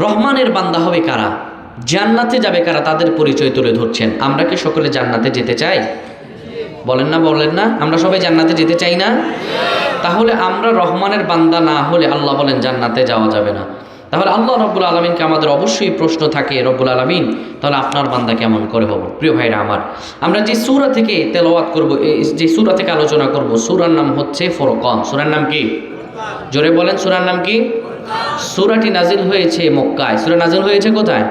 রহমানের বান্দা হবে কারা, জান্নাতে যাবে কারা, তাদের পরিচয় তুলে ধরছেন। আমরা কি সকলে জান্নাতে যেতে চাই? বলেন না? আমরা সবাই জান্নাতে যেতে চাই না? তাহলে আমরা রহমানের বান্দা না হলে আল্লাহ বলেন জান্নাতে যাওয়া যাবে না। তাহলে আল্লাহ রব্বুল আলমিনকে আমাদের অবশ্যই প্রশ্ন থাকে, রব্বুল আলমিন তাহলে আপনার বান্দা কেমন করে হব? প্রিয় ভাইরা আমার, আমরা যে সূরা থেকে তেলাওয়াত করব, যে সূরা থেকে আলোচনা করব, সূরার নাম হচ্ছে ফুরকান। সূরার নাম কি? জোরে বলেন, সূরার নাম কি? সূরাটি নাজিল হয়েছে মক্কায়। সূরা নাজিল হয়েছে কোথায়?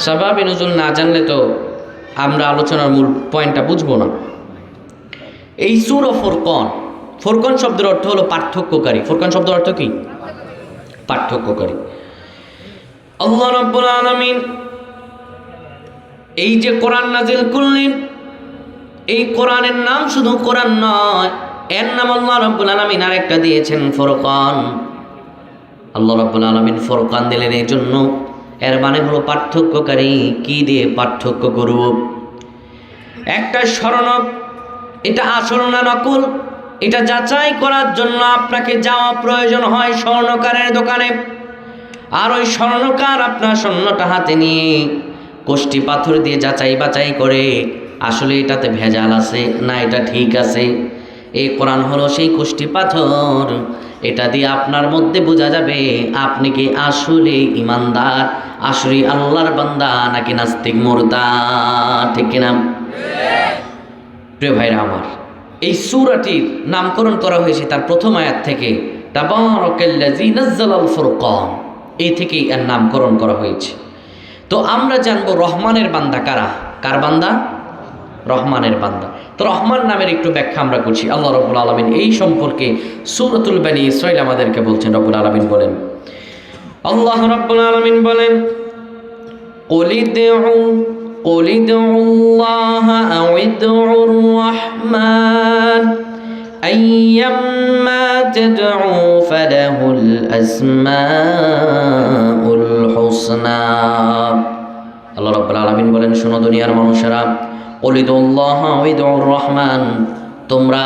সাবাবে নুজুল না জানলে তো আমরা আলোচনার মূল পয়েন্টটা বুঝবো না। এই সূরা ফুরকান, ফুরকান শব্দের অর্থ হলো পার্থক্যকারী। ফুরকান শব্দের অর্থ কি? পার্থক্যকারী। আল্লাহ রাব্বুল আলামিন এই যে কোরআন নাজিল করলেন, এই কোরআনের নাম শুধু কোরআন নয়, এর নাম আল্লাহ রাব্বুল আলামিন আরেকটা দিয়েছেন ফুরকান। আল্লাহ রাব্বুল আলামিন ফুরকান দিলেন এই জন্য, এর মানে হলো পার্থক্যকারী। কি দিয়ে পার্থক্য করব? একটা স্বর্ণ, এটা আসল না নকল, এটা যাচাই করার জন্য আপনাকে যাওয়া প্রয়োজন হয় স্বর্ণকারের দোকানে। আর ওই স্বর্ণকার আপনার স্বর্ণটা হাতে নিয়ে কষ্টি পাথর দিয়ে যাচাই বাছাই করে আসলে এটাতে ভেজাল আছে না এটা ঠিক আছে। এই কোরআন হলো সেই কষ্টি পাথর, এটা দিয়ে আপনার মধ্যে বোঝা যাবে আপনি কি আসলে ইমানদার, আসলে আল্লাহর বান্দা নাকি নাস্তিক মুরতাদ। ঠিক কিনা? প্রিয় ভাইরা আমার, এই সূরাটির নামকরণ করা হয়েছে তার প্রথম আয়াত থেকে, তাবারাকাল্লাযী নাযালাল ফুরকান, এই থেকেই এর নামকরণ করা হয়েছে। তো আমরা জানবো রহমানের বান্দা কারা। কার বান্দা? রহমানের বান্দা। তো রহমান নামের একটু ব্যাখ্যা আমরা করছি। আল্লাহ রাব্বুল আলামিন এই সম্পর্কে সূরাতুল বনী ইসরাঈল আমাদেরকে বলছেন। রাব্বুল আলামিন বলেন, আল্লাহ রাব্বুল আলামিন বলেন, قل ادعوا الله أو ادعوا الرحمن أيما تدعوا فله الأسماء الحسنى। আল্লাহ রাব্বুল আলামিন বলেন, শোনো দুনিয়ার মানুষেরা, قل ادعوا الله أو ادعوا الرحمن, তোমরা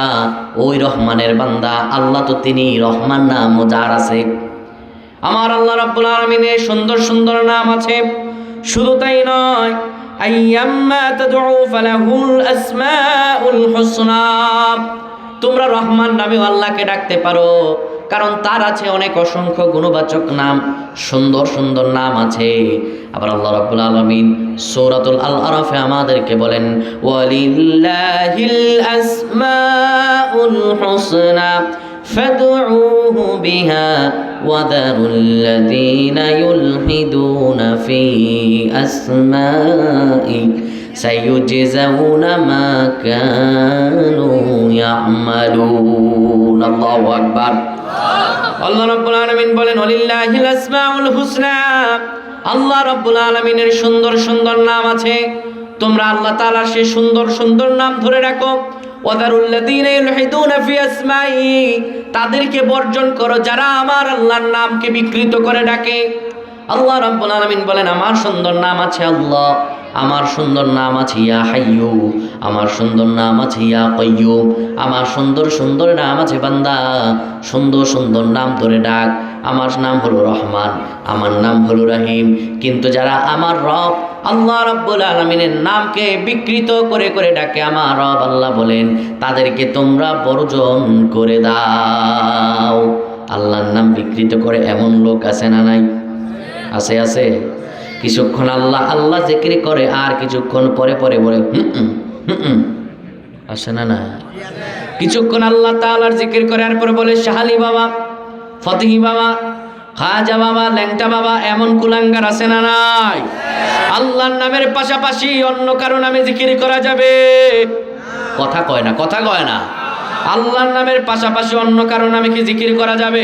ওই রহমানের বান্দা। আল্লাহ তো তিনি রহমান নাম যার আছে। আমার আল্লাহ রাব্বুল আলামিনের সুন্দর সুন্দর নাম আছে। শুধু তাই নয়, আইয়াম্মা তাদউ ফালাহুল আসমাউল হুসনা, তোমরা রহমান নামেও আল্লাহকে ডাকতে পারো, কারণ তার আছে অনেক অসংখ্য গুণবাচক নাম, সুন্দর সুন্দর নাম আছে। আবার আল্লাহ রাব্বুল আলামিন সূরাতুল আল আরাফে আমাদেরকে বলেন, ওয়ালিল্লাহিল আসমাউল হুসনা ফাদউহু বিহা ওয়াদারুল্লাযীনা ইউলহিদুনা ফি আসমাই সাইয়ুজজাউনা মা কানু ইয়ামালুন। আল্লাহু আকবার। আল্লাহ রাব্বুল আলামিন বলেন, ওয়ালিল্লাহিল আসমাউল হুসনা, আল্লাহ রাব্বুল আলামিনের সুন্দর সুন্দর নাম আছে। তোমরা আল্লাহ তাআলার সেই সুন্দর সুন্দর নাম ধরে রাখো। ওয়াদারুল্লাযীনা ইউলহিদুনা ফি আসমাই, তাদেরকে বর্জন করো যারা আমার আল্লাহর নামকে বিকৃত করে ডাকে। আল্লাহ রাব্বুল আলামিন বলেন, আমার সুন্দর নাম আছে আল্লাহ, আমার সুন্দর নাম আছে ইয়া হাইয়ু, আমার সুন্দর নাম আছে ইয়া কাইয়ুম, আমার সুন্দর সুন্দর নাম আছে বান্দা, সুন্দর সুন্দর নাম ধরে ডাক। আমার নাম হলো রহমান, আমার নাম হলো রহিম। কিন্তু যারা আমার রব আল্লাহ রাব্বুল আলামিনের নামকে বিকৃত করে করে ডাকে, আমার রব আল্লাহ বলেন তাদেরকে তোমরা বর্জন করে দাও। আল্লাহর নাম বিকৃত করে এমন লোক আছে না নাই? আছে, আছে। কিছুক্ষণ আল্লাহ আল্লাহ জিকির করে আর কিছুক্ষণ পরে পরে বলে আসে না না? কিছুক্ষণ আল্লাহ তাআলার জিকির করে আর পরে বলে শাহালি বাবা, ফতিহি বাবা, খাজা বাবা, ল্যাংটা বাবা। এমন কুলাঙ্গার আছে না নাই? আল্লাহর নামের পাশাপাশি অন্য কারো নামে জিকির করা যাবে? কথা কয় না, কথা কয় না। আল্লাহর নামের পাশাপাশি অন্য কারো নামে কি জিকির করা যাবে?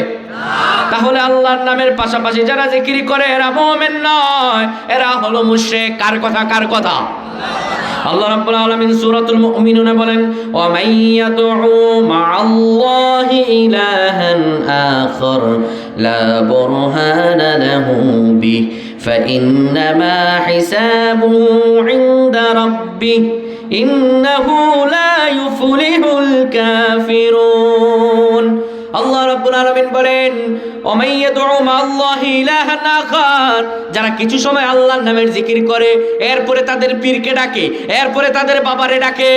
তাহলে আল্লাহর নামের পাশাপাশি যারা জিকির করে এরা মুমিন নয়, এরা হলো মুশরিক। কার কথা? কার কথা? আল্লাহ রাব্বুল আলামিন সূরাতুল মুমিনুনে বলেন, ওয়া মাইয়াদউ মা'আল্লাহি ইলাহান আখার লা বুরহানা লাহু বিহি ফাইন্নামা হিসাবুহু ইনদা রাব্বিহি ইন্নাহু লা ইউফলিহুল কাফিরুন। আল্লাহ রাব্বুল আলামিন বলেন ওমাইয়াদউ মাআল্লাহি ইলাহান আখার, যারা কিছু সময় আল্লাহর নামের জিকির করে এরপরে তাদের পীরকে ডাকে, এরপরে তাদের বাবারে ডাকে,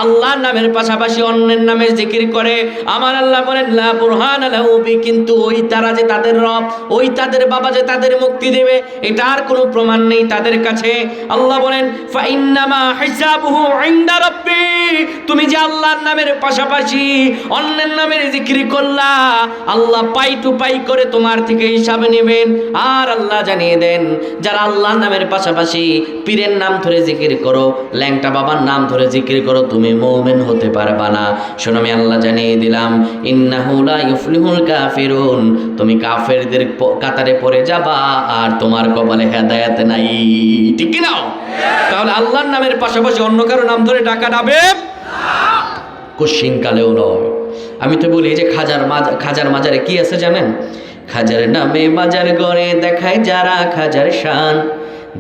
আল্লাহর নামের পাশাপাশি অন্যের নামের জিকির করে, আমার আল্লাহ বলেন লা বুরহান লাহু বি, কিন্তু ওই তারা যে তাদের রব, ওই তাদের বাবা যে তাদের মুক্তি দেবে এটার কোনো প্রমাণ নেই তাদের কাছে। আল্লাহ বলেন ফা ইন্নামা হিসাবুহু ইনদা রাব্বি, তুমি যে আল্লাহর নামের পাশাপাশি অন্যের নামের জিকির করলা, আল্লাহ পাই টু পাই করে তোমার থেকে হিসাব নেবেন। আর আল্লাহ জানিয়ে দেন যারা আল্লাহর নামের পাশাপাশি পীরের নাম ধরে জিকির করো, ল্যাংটা বাবার নাম ধরে জিকির করো, তুমি মুমিন হতে পারবা না। শোনো আমি আল্লাহ জানিয়ে দিলাম ইন্নাহু লা ইফলিহুল কাফিরুন, তুমি কাফেরদের কাতারে পড়ে যাবা আর তোমার কপালে হেদায়েত নাই। ঠিক কি না? তাহলে আল্লাহর নামের পাশাপাশি অন্য কারো নাম ধরে ডাকা যাবে কোশ্চিন কালেও নয়। আমি তো বলি যে খাজার মাজারে কি আছে জানেন? খাজার নামে মাজার গড়ে দেখায় যারা খাজার শান,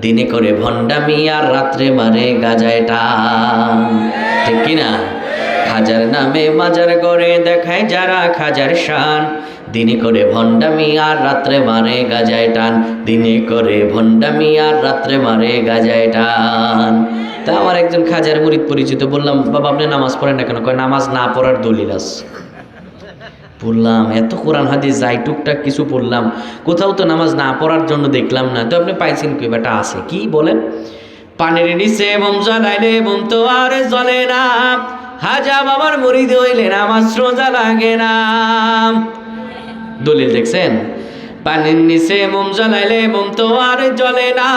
দিনে করে ভণ্ডামি আর রাত্রে মারে গাজায় টান। ঠিক কিনা? খাজার নামে মাজার গড়ে দেখায় যারা খাজার শান, দিনে করে ভণ্ডামি আর রাত্রে মারে গাজায় টান, দিনে করে ভণ্ডামি আর রাত্রে মারে গাজায় টান। তা আমার একজন খাজার মুরিদ পরিচিত, বললাম বাবা আপনি নামাজ পড়েন না কেন? কয় নামাজ না পড়ার দলিল আছে। পড়লাম, এত কোরআন হাদিস যাই টুকটাক কিছু পড়লাম, কোথাও তো নামাজ না পড়ার জন্য দেখলাম না। তো আপনি পাইছেন কি? বেটা আছে। কি বলেন? পানির নিচে মোম জ্বালাইলে মোম তো আর জ্বলে না, খাজা বাবার মুরিদ হইলে নামাজ রোজা লাগে না। দলিল দেখছেন? পানির নিচে মোম জ্বালাইলে মোম তো আর জ্বলে না,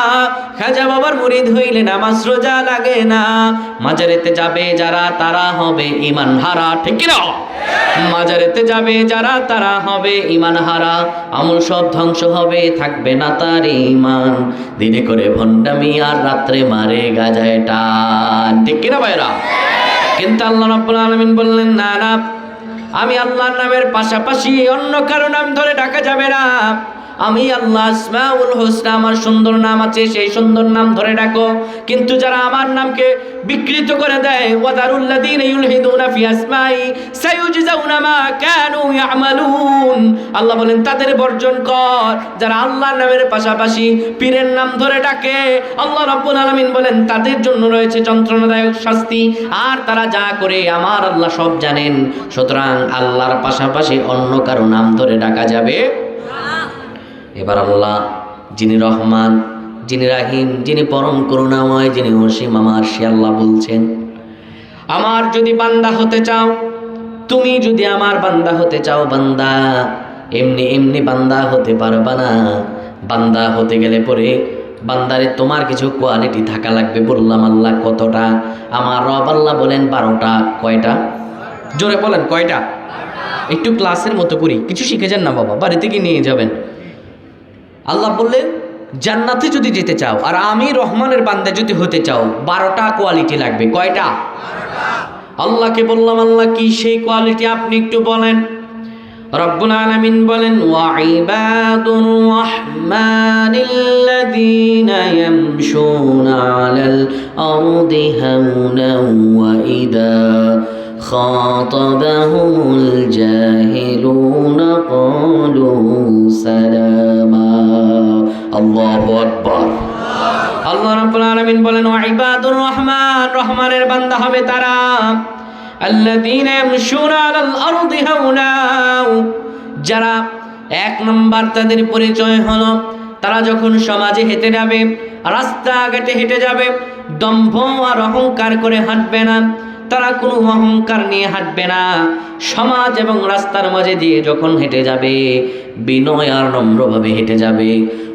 খাজা বাবার মুরিদ হইলে নামাজ রোজা লাগে না। মাজারেতে যাবে যারা তারা হবে ঈমান হারা। ঠিক কি না? মাজারেতে যাবে যারা তারা হবে ঈমান হারা, আমল সব ধ্বংস হবে থাকবে না তার ঈমান, দিনে করে ভণ্ডামি আর রাত্রে মারে গাজায় টান। ঠিক কি না ভাইরা? কিন্তু আল্লাহ রাব্বুল আলামিন বললেন না না, আমি আল্লাহর নামের পাশাপাশি অন্য কারো নাম ধরে ডাকা যাবে না। আমি আল্লাহ আসমাউল হুসনা, আমার সুন্দর নাম আছে, সেই সুন্দর নাম ধরে ডাকো। কিন্তু যারা আমার নামকে বিকৃত করে দেয়, ওয়াদারুল্লাযীনা ইউলহিদুনা ফি আসমাই সায়ুজজাউনা মা কানু ইয়ামালুন, আল্লাহ বলেন তাদের বর্জন কর। যারা আল্লাহর নামের পাশাপাশি পীরের নাম ধরে ডাকে, আল্লাহ রাব্বুল আলামিন বলেন তাদের জন্য রয়েছে যন্ত্রণাদায়ক শাস্তি, আর তারা যা করে আমার আল্লাহ সব জানেন। সুতরাং আল্লাহর পাশাপাশি অন্য কারো নাম ধরে ডাকা যাবে। এবার আল্লাহ যিনি রহমান, যিনি রাহিম, যিনি পরম করুণাময়, যিনি অসীম, আমার সে আল্লাহ বলছেন আমার যদি বান্দা হতে চাও, তুমি যদি আমার বান্দা হতে চাও, বান্দা এমনি এমনি বান্দা হতে পারবা না। বান্দা হতে গেলে পরে বান্দারে তোমার কিছু কোয়ালিটি থাকা লাগবে। বললাম আল্লাহ কতটা? আমার রব আল্লাহ বলেন 12টা। কয়টা? জোরে বলেন কয়টা? একটু ক্লাসের মতো করি, কিছু শিখে যান না বাবা, বাড়িতে কি নিয়ে যাবেন। আল্লাহ বললেন জান্নাতে যদি যেতে চাও আর আমি রহমানের বান্দা যদি হতে চাও, 12টা কোয়ালিটি লাগবে। কয়টা? আল্লাহকে বললাম আল্লাহ কি সেই কোয়ালিটি আপনি একটু বলেন। রব্বুল আলামিন বলেন ওয়া ইবাদুর রাহমানিল্লাযীনা ইয়ামশুনা আলাল আরদি হাওনান ওয়া ইযা খাতাবাহুমুল জাহিলুনা ক্বালু সালামা। আল্লাহু আকবার। আল্লাহ রাব্বুল আলামিন বলেন ওয়া ইবাদুর রহমান, রহমানের বান্দা হবে তারা আল্লাযীনা ইয়ামশুনা আলাল আরদি হাওনা, যারা 1 নম্বর তাদের পরিচয় হলো তারা যখন সমাজে হেঁটে যাবে, রাস্তাঘাটে হেঁটে যাবে, দম্ভ আর অহংকার করে হাঁটবে না। তারা কোনো অহংকার নিয়ে হাঁটবে না। সমাজ এবং রাস্তার মাঝে দিয়ে যখন হেঁটে যাবে, বিনয় আর নম্রভাবে হেঁটে যাবে।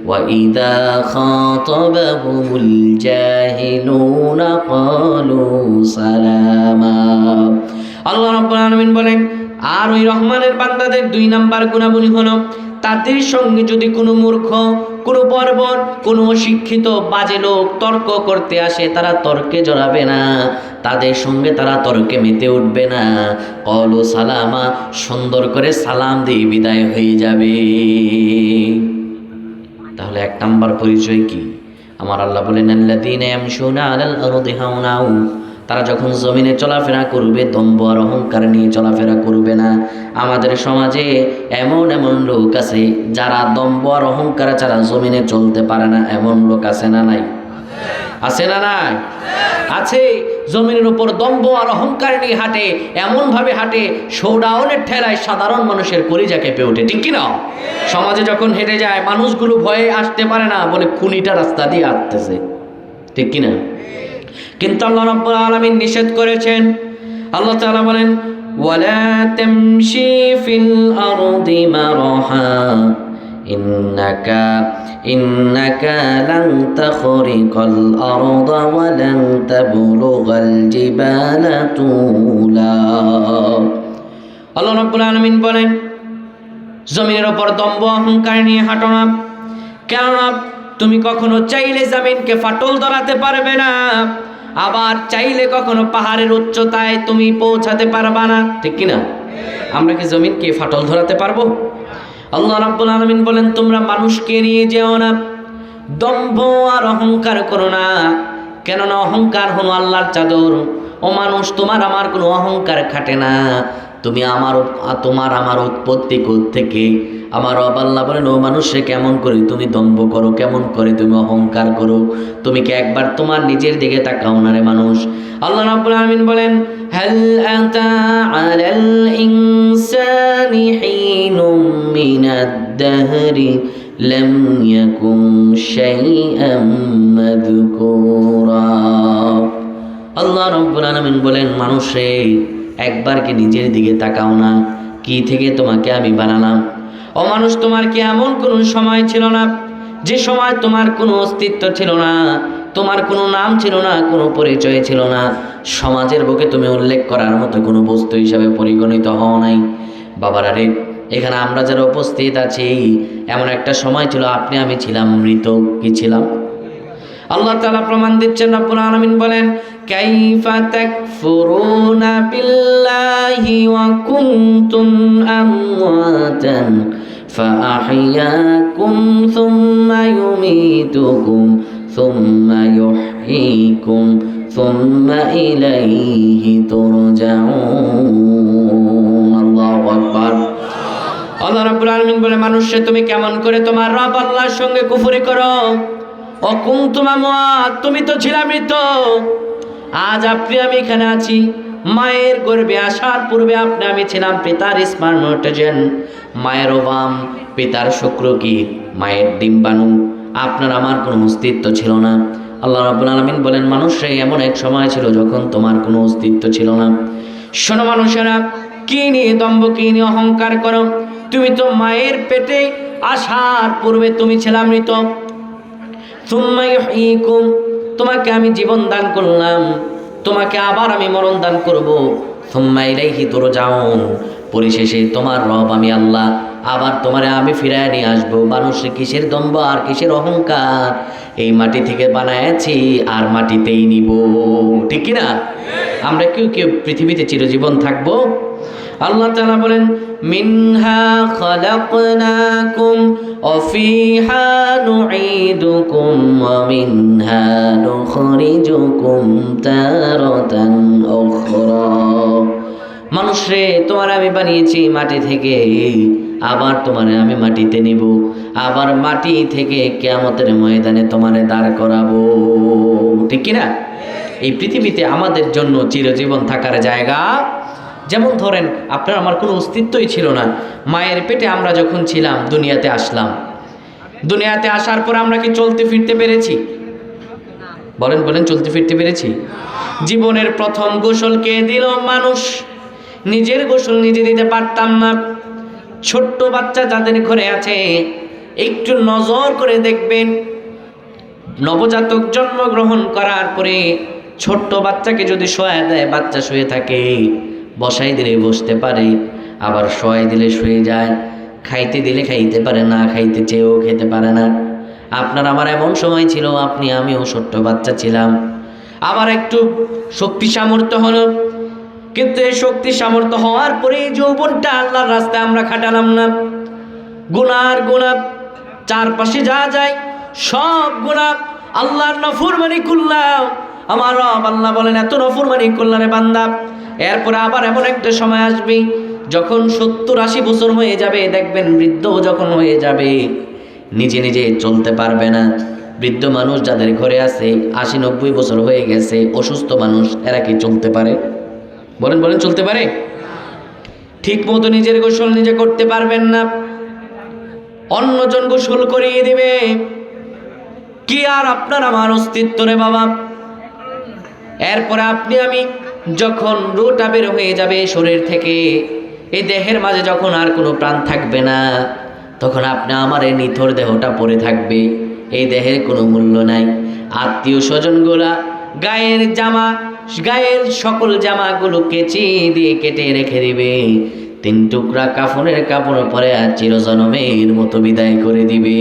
ওয়া ইযা খাতাবাহুমুল জাহিলুনা ক্বালু সালামা। আল্লাহ রাব্বুল আলামিন বলেন আর ওই রহমানের বান্দাদের 2 নাম্বার গুণাবলী হলো তাদের সঙ্গে যদি কোনো মূর্খ, কোনো বর্বর, কোনো অশিক্ষিত বাজে লোক তর্ক করতে আসে, তারা তর্কে জড়াবে না, তাদের সঙ্গে তারা তর্কে মেতে উঠবে না। ক্বালু সালামা, সুন্দর করে সালাম দিয়ে বিদায় হয়ে যাবে। তাহলে 1 নাম্বার পরিচয় কি? আমার আল্লাহ বলেন আল্লাযীনা ইয়ামশুনা আলাল আরদি হাওনা, তারা যখন জমিনে চলাফেরা করবে দম্ভ আর অহংকার নিয়ে চলাফেরা করবে না। আমাদের সমাজে এমন এমন লোক আছে যারা দম্ভ আর অহংকার ছাড়া জমিনে চলতে পারে না, এমন লোক আছে না নাই? আছে না নাই? আছে। জমিনের উপর দম্ভ আর অহংকার নিয়ে হাঁটে, এমনভাবে হাঁটে শোডাউনের ঠেলায় সাধারণ মানুষের কলিজা কেঁপে ওঠে, ঠিক কিনা? সমাজে যখন হেঁটে যায় মানুষগুলো ভয়ে আসতে পারে না, বলে খুনিটা রাস্তা দিয়ে আসতেছে, ঠিক কিনা? কিন্তু আল্লাহ রাব্বুল আলামিন নিষেধ করেছেন। আল্লাহ তাআলা বলেন, ওয়ালা তামশি ফিল আরদি মারহা ইন্নাকা লান তাখরিকাল আরদা ওয়া লান তাবলুগাল জিবালা তুলা। আল্লাহ রাব্বুল আলামিন বলেন, জমিনের উপর দম্ভ অহংকার নিয়ে হাঁটো না, কেননা তুমি কখনো চাইলে জমিনকে ফাটল ধরাতে পারবে না, আবার চাইলে কখনো পাহাড়ের উচ্চতায় তুমি পৌঁছাতে পারবা না, ঠিক কিনা? আমরা কি জমিনকে ফাটল ধরাতে পারবো? আল্লাহ রাব্বুল আলামিন বলেন, তোমরা মানুষকে নিয়ে যেও না, দম্ভ আর অহংকার করো না, কেননা অহংকার হলো আল্লাহর চাদর। ও মানুষ, তোমার আমার কোনো অহংকার খাটে না। তুমি তোমার আমার উৎপত্তি থেকে। আমার রব আল্লাহ বলেন, ও মানুষে কেমন করে তুমি দম্ভ করো, কেমন করে তুমি অহংকার করো? তুমি কি একবার তোমার নিজের দিকে তাকাও না রে মানুষ? আল্লাহ রাব্বুল আলামিন বলেন, হাল আতা আলাল ইনসানি হিনুম মিনাদ দাহরি লাম ইয়াকুন শাইআম মাযকুরা। আল্লাহ রাব্বুল আলামিন বলেন, মানুষে একবার কি নিজের দিকে তাকাও না? কি থেকে তোমাকে আমি বানালাম? ও মানুষ, তোমার কি এমন কোনো সময় ছিল না যে সময় তোমার কোনো অস্তিত্ব ছিল না, তোমার কোনো নাম ছিল না, কোনো পরিচয় ছিল না, সমাজের বুকে তুমি উল্লেখ করার মতো কোনো বস্তু হিসাবে পরিগণিত হও নাই? বাবারা রে, এখানে আমরা যারা উপস্থিত আছি, এমন একটা সময় ছিল আপনি আমি ছিলাম মৃত। কি ছিলাম? আল্লাহ তাআলা প্রমাণ দিচ্ছেন। রব্বুল আলামিন বলেন, কাইফা তাকফুরুনা বিল্লাহি ওয়া কুনতুম আমওয়াতান ফাআহইয়াকুম সুম্মা ইউমীতুকুম সুম্মা ইউহয়ীকুম সুম্মা ইলাইহি তুরজাউন। আল্লাহু আকবার। আল্লাহ রাব্বুল আলামিন বলে, মানুষে তুমি কেমন করে তোমার রব আল্লাহর সঙ্গে কুফরি করো? অকুনতুম আমওয়াত, তুমি তো ছিলা মৃত। আজ আপনি আমি এখানে আছি। মায়ের গর্ভে আসার পূর্বে আপনি আমি ছিলাম পিতার স্পার্মোটোজেন, মায়ের ওভাম, পিতার শুক্রকীট, মায়ের ডিম্বাণু। আপনার আমার কোনো অস্তিত্ব ছিল না। আল্লাহ রাব্বুল আলামিন বলেন, মানুষের এমন এক সময় ছিল যখন তোমার কোনো অস্তিত্ব ছিল না। শোনো মানুষেরা, কি নিয়ে দম্ভ, কি নিয়ে অহংকার করো? তুমি তো মায়ের পেটে আসার পূর্বে তুমি ছিলা মৃত। সুম্মা ইউহয়ীকুম, তোমাকে আমি জীবন দান করলাম, তোমাকে আবার আমি মরণ দান করব। সুম্মা ইলাইহি তুরজাউন, পরিশেষে তোমার রব আমি আল্লাহ আবার তোমারে আমি ফিরায় নিয়ে আসবো। মানুষের কিসের দম্ভ আর কিসের অহংকার? এই মাটি থেকে বানাইছি আর মাটিতেই নিব, ঠিক কিনা? আমরা কেউ কেউ পৃথিবীতে চিরজীবন থাকবো? আল্লাহ তাআলা বলেন, মিনহা খালাকনাকুম ওয়া ফিহা নুঈদুকুম ওয়া মিনহা নুখরিজুকুম তারাতান উখরা। মানুষরে, তোমার আমি বানিয়েছি মাটি থেকে, আবার তোমারে আমি মাটিতে নিব, আবার মাটি থেকে কিয়ামতের ময়দানে তোমারে দাঁড় করাবো, ঠিক কিনা? এই পৃথিবীতে আমাদের জন্য চিরজীবন থাকার জায়গা। যেমন ধরেন, আপনার আমার কোনো অস্তিত্বই ছিল না। মায়ের পেটে আমরা যখন ছিলাম, দুনিয়াতে আসলাম। দুনিয়াতে আসার পর আমরা কি চলতে ফিরতে পেরেছি? বলেন বলেন, চলতে ফিরতে পেরেছি? জীবনের প্রথম গোসল কে দিল? মানুষ। নিজের গোসল নিজে দিতে পারতাম না। ছোট্ট বাচ্চা যাদের ঘরে আছে, একটু নজর করে দেখবেন, নবজাতক জন্মগ্রহণ করার পরে ছোট্ট বাচ্চাকে যদি শোয়া দেয়, বাচ্চা শুয়ে থাকে, বসাই দিলে বসতে পারে, আবার শোয়াই দিলে শুয়ে যায়, খাইতে দিলে খাইতে পারে, না খাইতে চেয়েও খেতে পারে না। আপনার আমার এমন সময় ছিল, আপনি আমিও ছোট্ট বাচ্চা ছিলাম। আবার একটু শক্তি সামর্থ্য হলো, কিন্তু এই শক্তি সামর্থ্য হওয়ার পরে যৌবনটা আল্লাহর রাস্তায় আমরা খাটালাম না। গুনার গুনাহ, চারপাশে যা যায় সব গুনাহ, আল্লাহর নাফরমানি করলাম, আমার রব আল্লাহ বলেন, এত নাফরমানি করলে রে বান্দা, এরপরে আবার এমন একটা সময় আসবে যখন 70-80 বছর হয়ে যাবে, দেখবেন বৃদ্ধ যখন হয়ে যাবে নিজে নিজে চলতে পারবে না। বৃদ্ধ মানুষ যাদের ঘরে আছে 80-90 বছর হয়ে গেছে, অসুস্থ মানুষ, এরা কি চলতে পারে? বলেন বলেন, চলতে পারে? ঠিক মতো নিজের গোসল নিজে করতে পারবেন না, অন্যজন গোসল করিয়ে দিবে। কি আর আপনার আমার অস্তিত্ব রে বাবা? এরপরে আপনি আমি যখন রুটা বের হয়ে যাবে শরীর থেকে, এই দেহের মাঝে যখন আর কোনো প্রাণ থাকবে না, তখন আপনি আমার এই নিথর দেহটা পড়ে থাকবে, এই দেহের কোনো মূল্য নাই। আত্মীয় স্বজনগুলা গায়ের জামা, গায়ের সকল জামাগুলো কেচি দিয়ে কেটে রেখে দিবে, 3 টুকরা কাফনের কাপড় পরে আর চিরজনমের মতো বিদায় করে দিবে।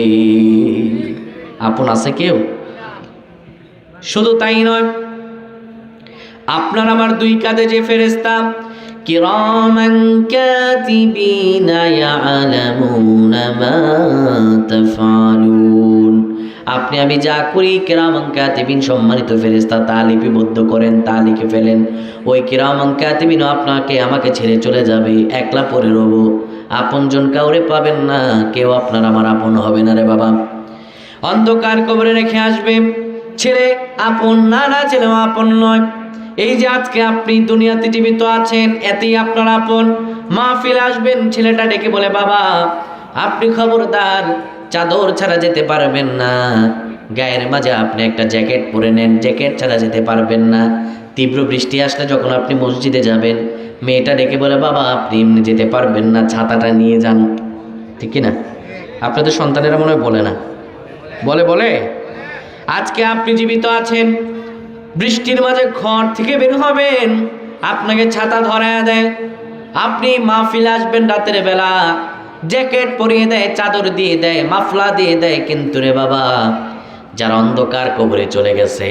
আপন আছে কেউ? শুধু তাই নয়, আপনার আমার 2 কাঁধে যে ফেরেশতা কিরামান কাতিবিনা ইয়ালামুনা মা তাফআলুন, আপনি আমি যা করি কিরামান কাতিবিন সম্মানিত ফেরেশতা তা লিপিবদ্ধ করেন, তা লিখে ফেলেন। ওই কিরামান কাতিবিন আপনাকে আমাকে ছেড়ে চলে যাবে, একলা পড়ে রব, আপনজন কাউরে পাবেন না, কেউ আপনার আমার আপন হবে না রে বাবা। অন্ধকার কবরে রেখে আসবে, ছেলে আপন না, না ছেলেও আপন নয়। এই যে আজকে আপনি দুনিয়াতে জীবিত আছেন, এতেই আপনার আপন। মাহফিল আসবেন, ছেলেটা ডেকে বলে, বাবা আপনি খবরদার চাদর ছাড়া যেতে পারবেন না, গায়ের মাঝে আপনি একটা জ্যাকেট পরে নেন, জ্যাকেট ছাড়া যেতে পারবেন না। তীব্র বৃষ্টি আসলে যখন আপনি মসজিদে যাবেন, মেয়েটা ডেকে বলে, বাবা আপনি এমনি যেতে পারবেন না, ছাতাটা নিয়ে যান। ঠিক কিনা? আপনাদের সন্তানেরা মনে হয় বলে না, বলে বলে। আজকে আপনি জীবিত আছেন, বৃষ্টির মাঝে ঘর থেকে বের হবেন, আপনাকে ছাতা ধরায় দেয়। আপনি মাহফিলে আসবেন রাতের বেলা, জ্যাকেট পরিয়ে দেয়, চাদর দিয়ে দেয়, মাফলা দিয়ে দেয়, কিন্তু রে বাবা যারা অন্ধকার কবরে চলে গেছে,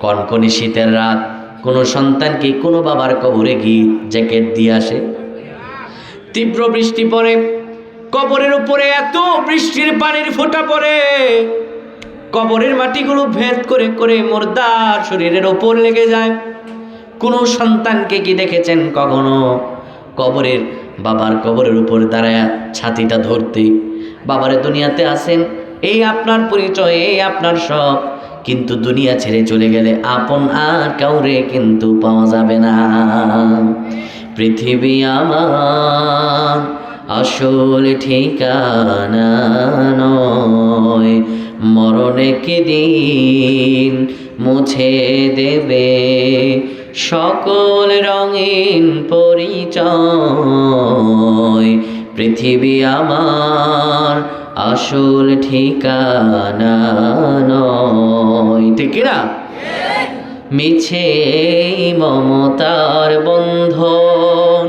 কনকনি শীতের রাত, কোনো সন্তান কি কোনো বাবার কবরে গিয়ে জ্যাকেট দিয়ে আসে? তীব্র বৃষ্টি পড়ে, কবরের উপরে এত বৃষ্টির পানির ফোঁটা পড়ে, কবরের মাটিগুলো ভেদ করে করে মুর্দার শরীরের ওপর লেগে যায়। কোনো সন্তানকে কি দেখেছেন কখনো কবরের, বাবার কবরের উপর দাঁড়ায় ছাতিটা ধরতে? বাবারে দুনিয়াতে আসেন, এই আপনার পরিচয়, এই আপনার সব, কিন্তু দুনিয়া ছেড়ে চলে গেলে আপন আর কাউরে কিন্তু পাওয়া যাবে না। পৃথিবী আমার আসল ঠিকানা নয়, মরণে কি দিন মুছে দেবে সকল রঙিন পরিচয়। পৃথিবী আমার আসল ঠিকানা নয়। ঠিক কিনা? মিছে মমতার বন্ধন,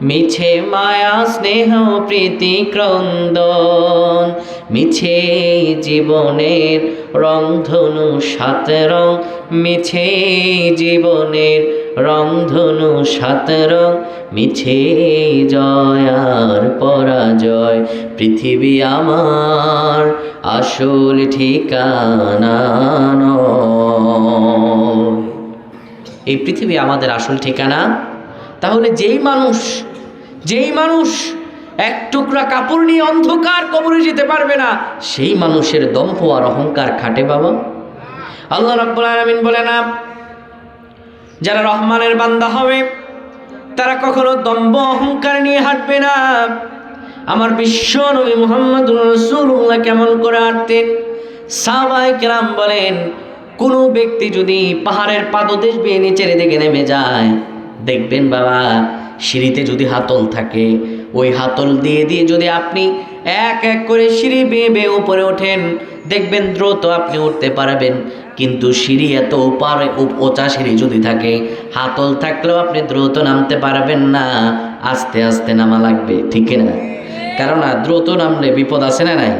মিছে মায়া স্নেহ প্রীতি ক্রন্দন, মিছে জীবনের রংধনু 7 রং, মিছে জীবনের রংধনু 7 রং, মিছে জয় আর পরাজয়। পৃথিবী আমার আসল ঠিকানা নয়। এই পৃথিবী আমাদের আসল ঠিকানা। তাহলে যেই মানুষ 1 টুকরা কাপড় নিয়ে অন্ধকার কবরে যেতে পারবে না, সেই মানুষের দম্ভ আর অহংকার খাটে বাবা। আল্লাহ রাব্বুল আলামিন বলে না, যারা রহমানের বান্দা হবে তারা কখনো দম্ভ অহংকার নিয়ে হাঁটবে না। আমার বিশ্ব নবী মুহাম্মদুর রাসূলুল্লাহ কেমন করে হাঁটতেন? সাহাবায়ে কেরাম বলেন, কোনো ব্যক্তি যদি পাহাড়ের পাদদেশ বেয়ে নিচের দিকে নেমে যায়, দেখবেন বাবা সিঁড়িতে যদি হাতল থাকে, ওই হাতল দিয়ে দিয়ে যদি আপনি এক এক করে সিঁড়ি বেয়ে বেয়ে উপরে ওঠেন, দেখবেন দ্রুত আপনি উঠতে পারবেন। কিন্তু সিঁড়ি এত উপরে উঁচা সিঁড়ি যদি থাকে, হাতল থাকলেও আপনি দ্রুত নামতে পারবেন না, আস্তে আস্তে নামা লাগবে। ঠিক না? কারণ দ্রুত নামলে বিপদ আছে না নাই?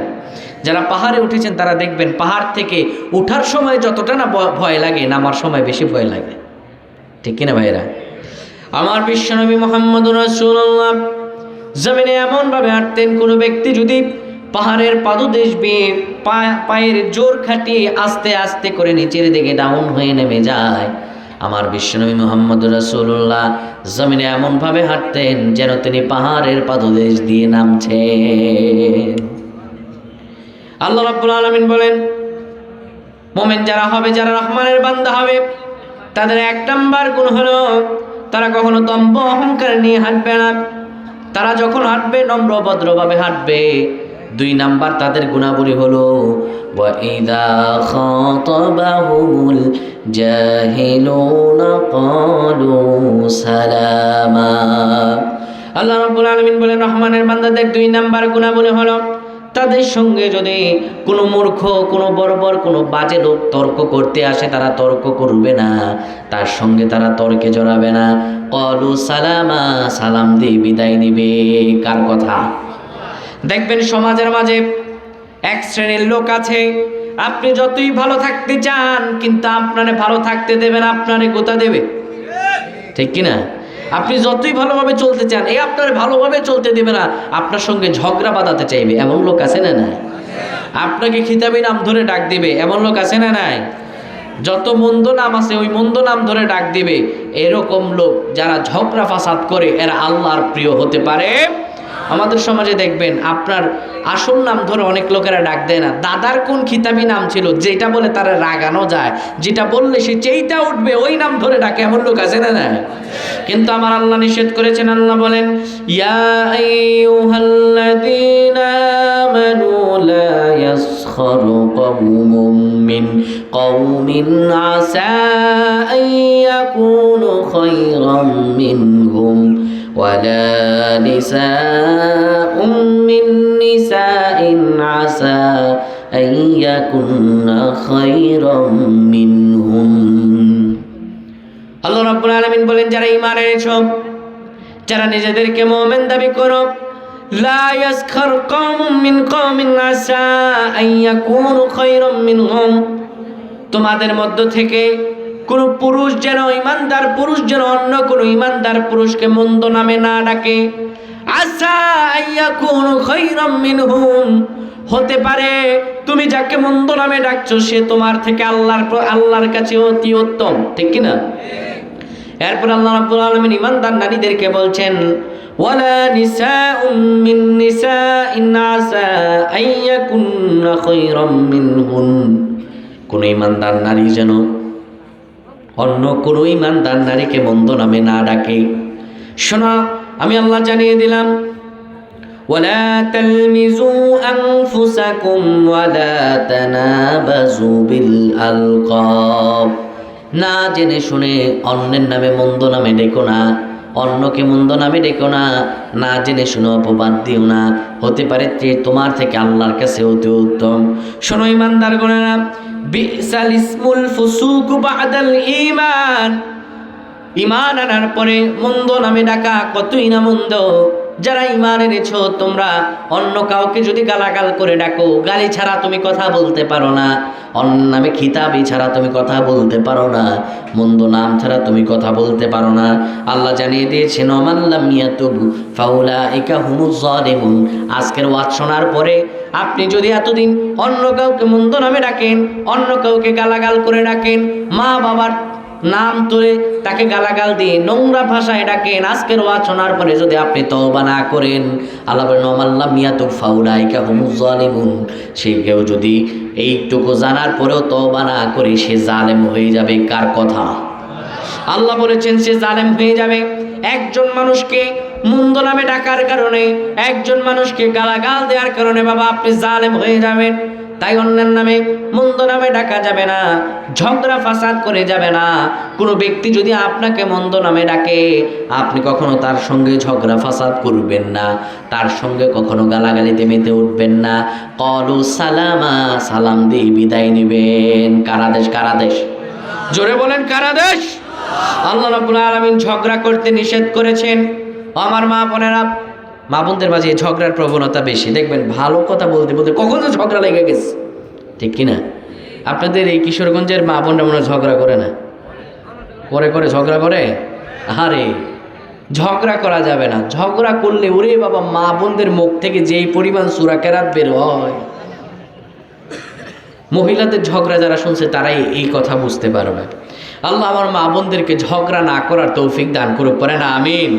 যারা পাহাড়ে উঠেছেন তারা দেখবেন পাহাড় থেকে ওঠার সময় যতটা না ভয় লাগে, নামার সময় বেশি ভয় লাগে। ঠিক কিনা ভাইরা? আমার বিশ্বনবী মুহাম্মদুর রাসূলুল্লাহ জমিনে এমনভাবে হাঁটতেন, কোনো ব্যক্তি যদি পাহাড়ের পাদদেশ বেয়ে পায়ের জোর খাটিয়ে আস্তে আস্তে করে নিচের দিকে ডাউন হয়ে নেমে যায়। আমার বিশ্বনবী মুহাম্মদ রাসূলুল্লাহ জমিনে এমনভাবে হাঁটতেন যেন তিনি পাহাড়ের পাদদেশ দিয়ে নামছেন। আল্লাহ রাব্বুল আলামিন বলেন, মুমিন যারা হবে, যারা রহমানের বান্দা হবে, তাদের এক নাম্বার গুণ হলো তারা কখনো দম্ভ অহংকার নিয়ে হাঁটবে না। তারা যখন হাঁটবে নম্র ভদ্রভাবে হাঁটবে। 2 নাম্বার তাদের গুণাবলী হলো ওয়াইদা খাতাবাহুমুল জাহিলুনা ক্বালু সালামা। আল্লাহ রাব্বুল আলামিন বলেন, রহমানের বান্দাদের 2 নাম্বার গুণাবলী হলো তাদের সঙ্গে যদি কোনো মূর্খ, কোনো বর্বর, কোনো বাজে লোক তর্ক করতে আসে, তারা তর্ক করবে না, তার সঙ্গে তারা তর্কে জড়াবে না। ক্বালু সালামা, সালাম দিয়ে বিদায় নেবে। কার কথা? দেখবেন সমাজের মাঝে এক শ্রেণীর লোক আছে, আপনি যতই ভালো থাকতে চান কিন্তু আপনারে ভালো থাকতে দেবে না, আপনারে গোতা দেবে। ঠিক কিনা? আপনি যতই ভালোভাবে চলতে চান, এই আপনার ভালোভাবে চলতে দেবে না, আপনার সঙ্গে ঝগড়া বাঁধাতে চাইবে। এমন লোক আছে না নাই? আপনাকে খিতাবি নাম ধরে ডাক দিবে। এমন লোক আছে না নাই? যত মন্দ নাম আছে ওই মন্দ নাম ধরে ডাক দিবে। এরকম লোক যারা ঝগড়া ফাসাদ করে এরা আল্লাহর প্রিয় হতে পারে। আমাদের সমাজে দেখবেন আপনার আসল নাম ধরে অনেক লোকেরা ডাক দেয় না। দাদার কোন খিতাবি নাম ছিল যেটা বলে তারা রাগানো যায়, যেটা বললে সে চেইটা উঠবে, ওই নাম ধরে ডাকে। এমন লোক আছে না নাই? কিন্তু আমার আল্লাহ নিষেধ করেছেন। আল্লাহ বলেন, ইয়া আইয়ুহাল্লাযীনা আমানু লা ইয়াসখারু কওমুম মিন কওমিন আসা আন ইয়াকুনু খায়রাম মিনহুম ওয়ালা নিসাউম মিন নিসাইন আসা আন ইয়াকুননা খায়রাম মিনহুম। আল্লাহ রাব্বুল আলামিন বলেন, যারা ঈমান এনেছো, যারা নিজেদেরকে মুমিন দাবি করো, লা ইয়াসখার কওমুম মিন কওমিন আসা আন ইয়াকুনু খায়রাম মিনহুম, তোমাদের মধ্য থেকে কোন পুরুষ যেন, ঈমানদার পুরুষ যেন অন্য কোন ঈমানদার পুরুষকে মন্দ নামে না ডাকে। আসা আন ইয়াকুনু খায়রাম মিনহুম, হতে পারে তুমি যাকে মন্দ নামে ডাকছো সে তোমার থেকে আল্লাহর কাছে অতি উত্তম। ঠিক কিনা? এরপর আল্লাহ রাব্বুল আলামিন ঈমানদার নারীদেরকে বলছেন, ওয়ালা নিসাউম মিন নিসাইন আসা আন ইয়াকুননা খায়রাম মিনহুন, কোন ঈমানদার নারী যেন অন্য কোন ঈমানদার নারীকে মন্দ নামে না ডাকে। শোনা, আমি আল্লাহ জানিয়ে দিলাম, ওয়ালা তালমিজু আনফুসাকুম ওয়ালা তানাবাজু বিল আলকাব, না জেনে শুনে অন্যের নামে মন্দ নামে ডেকো না, অন্যকে মন্দ নামে ডেকো না, না জেনে শুনে অপবাদ দিও না, হতে পারে যে তোমার থেকে আল্লাহর কাছে অতি উত্তম। শোনো ঈমানদারগণেরা, বিসাল ইসমুল ফুসুকু বাদাল ঈমান, ঈমান আনার পরে মন্দ নামে ডাকা কতই না মন্দ। যারা ঈমান এনেছো তোমরা অন্য কাউকে যদি গালাগাল করে ডাকো, গালি ছাড়া তুমি কথা বলতে পারো না, অন্য নামে খিতাবি ছাড়া তুমি কথা বলতে পারো না, মন্দ নাম ছাড়া তুমি কথা বলতে পারো না। আল্লাহ জানিয়ে দিয়েছেন, ওমান লাম ইয়াতুবু ফাউলাইকা হুমুজ জালিমুন। আজকের ওয়াজ শোনার পরে আপনি যদি এতদিন অন্য কাউকে মন্দ নামে ডাকেন, অন্য কাউকে গালাগাল করে ডাকেন, মা বাবার নাম তুলে তাকে গালাগাল দিয়ে নোংরা ভাষায় ডাকেন, আজকের ওয়াজ শোনার পরে যদি আপনি তওবা না করেন, আল্লাহ বলেন, ওমান লাম ইয়াতুব ফাউলাইকা হুমুজ জালিমুন, সে কেউ যদি এইটুকু জানার পরেও তওবা না করে সে জালেম হয়ে যাবে। কার কথা? আল্লাহ বলেছেন সে জালেম হয়ে যাবে। একজন মানুষকে মন্দ নামে ডাকার কারণে, একজন মানুষকে গালাগাল দেওয়ার কারণে বাবা আপনি জালেম হয়ে যাবেন। তাই অন্যের নামে মন্দ নামে ডাকা যাবে না, ঝগড়া ফাসাদ করে যাবে না। কোনো ব্যক্তি যদি আপনাকে মন্দ নামে ডাকে, আপনি কখনো তার সঙ্গে ঝগড়া ফাসাদ করবেন না, তার সঙ্গে কখনো গালাগালিতে মেতে উঠবেন না। ক্বালু সালামা, সালাম দিয়ে বিদায় নেবেন। কারাদেশ, কারাদেশ, জোরে বলেন কারাদেশ। আল্লাহ রাব্বুল আলামিন ঝগড়া করতে নিষেধ করেছেন। আমার মা বোনেরা, মা বোনদের মাঝে ঝগড়ার প্রবণতা বেশি। দেখবেন ভালো কথা বলতে বলতে কখনো ঝগড়া লেগে গেছে। ঠিক কিনা? আপনাদের এই কিশোরগঞ্জের মা বোনরা মনে ঝগড়া করে না? করে ঝগড়া করে। আরে ঝগড়া করা যাবে না। ঝগড়া করলে ওরে বাবা মা বোনদের মুখ থেকে যেই পরিমাণ সূরা কেরাত বের হয়, মহিলাদের ঝগড়া যারা শুনছে তারাই এই কথা বুঝতে পারবে। আল্লাহ আমার মা বোনদেরকে ঝগড়া না করার তৌফিক দান করুক, পারে না আমিন।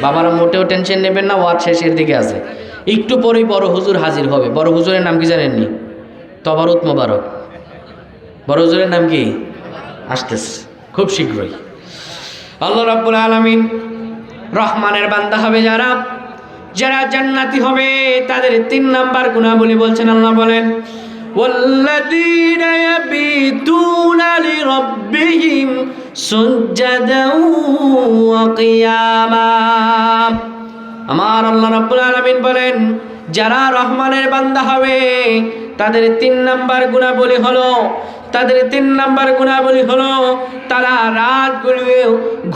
বাবারা মোটেও টেনশন নেবেন না, ওয়াজ শেষের দিকে আছে, একটু পরেই বড় হুজুর হাজির হবে। বড় হুজুরের নাম কি জানেননি? তবারুত মোবারক। বড় হুজুরের নাম কি? আসতেছে খুব শীঘ্রই। আল্লাহ রাব্বুল আলামিন রহমানের বান্দা হবে যারা, যারা জান্নাতি হবে, তাদের 3 নাম্বার গুণাবলী বলছেন। আল্লাহ বলেন, ওয়াল্লাযীনা ইয়াবিতুনা লিরাব্বিহিম সুজদান ওয়া কিয়ামা। আমার আল্লাহ রাব্বুল আলামিন বলেন, যারা রহমানের বান্দা হবে তাদের 3 নাম্বার গুণাবলী হলো, তারা রাতগুলো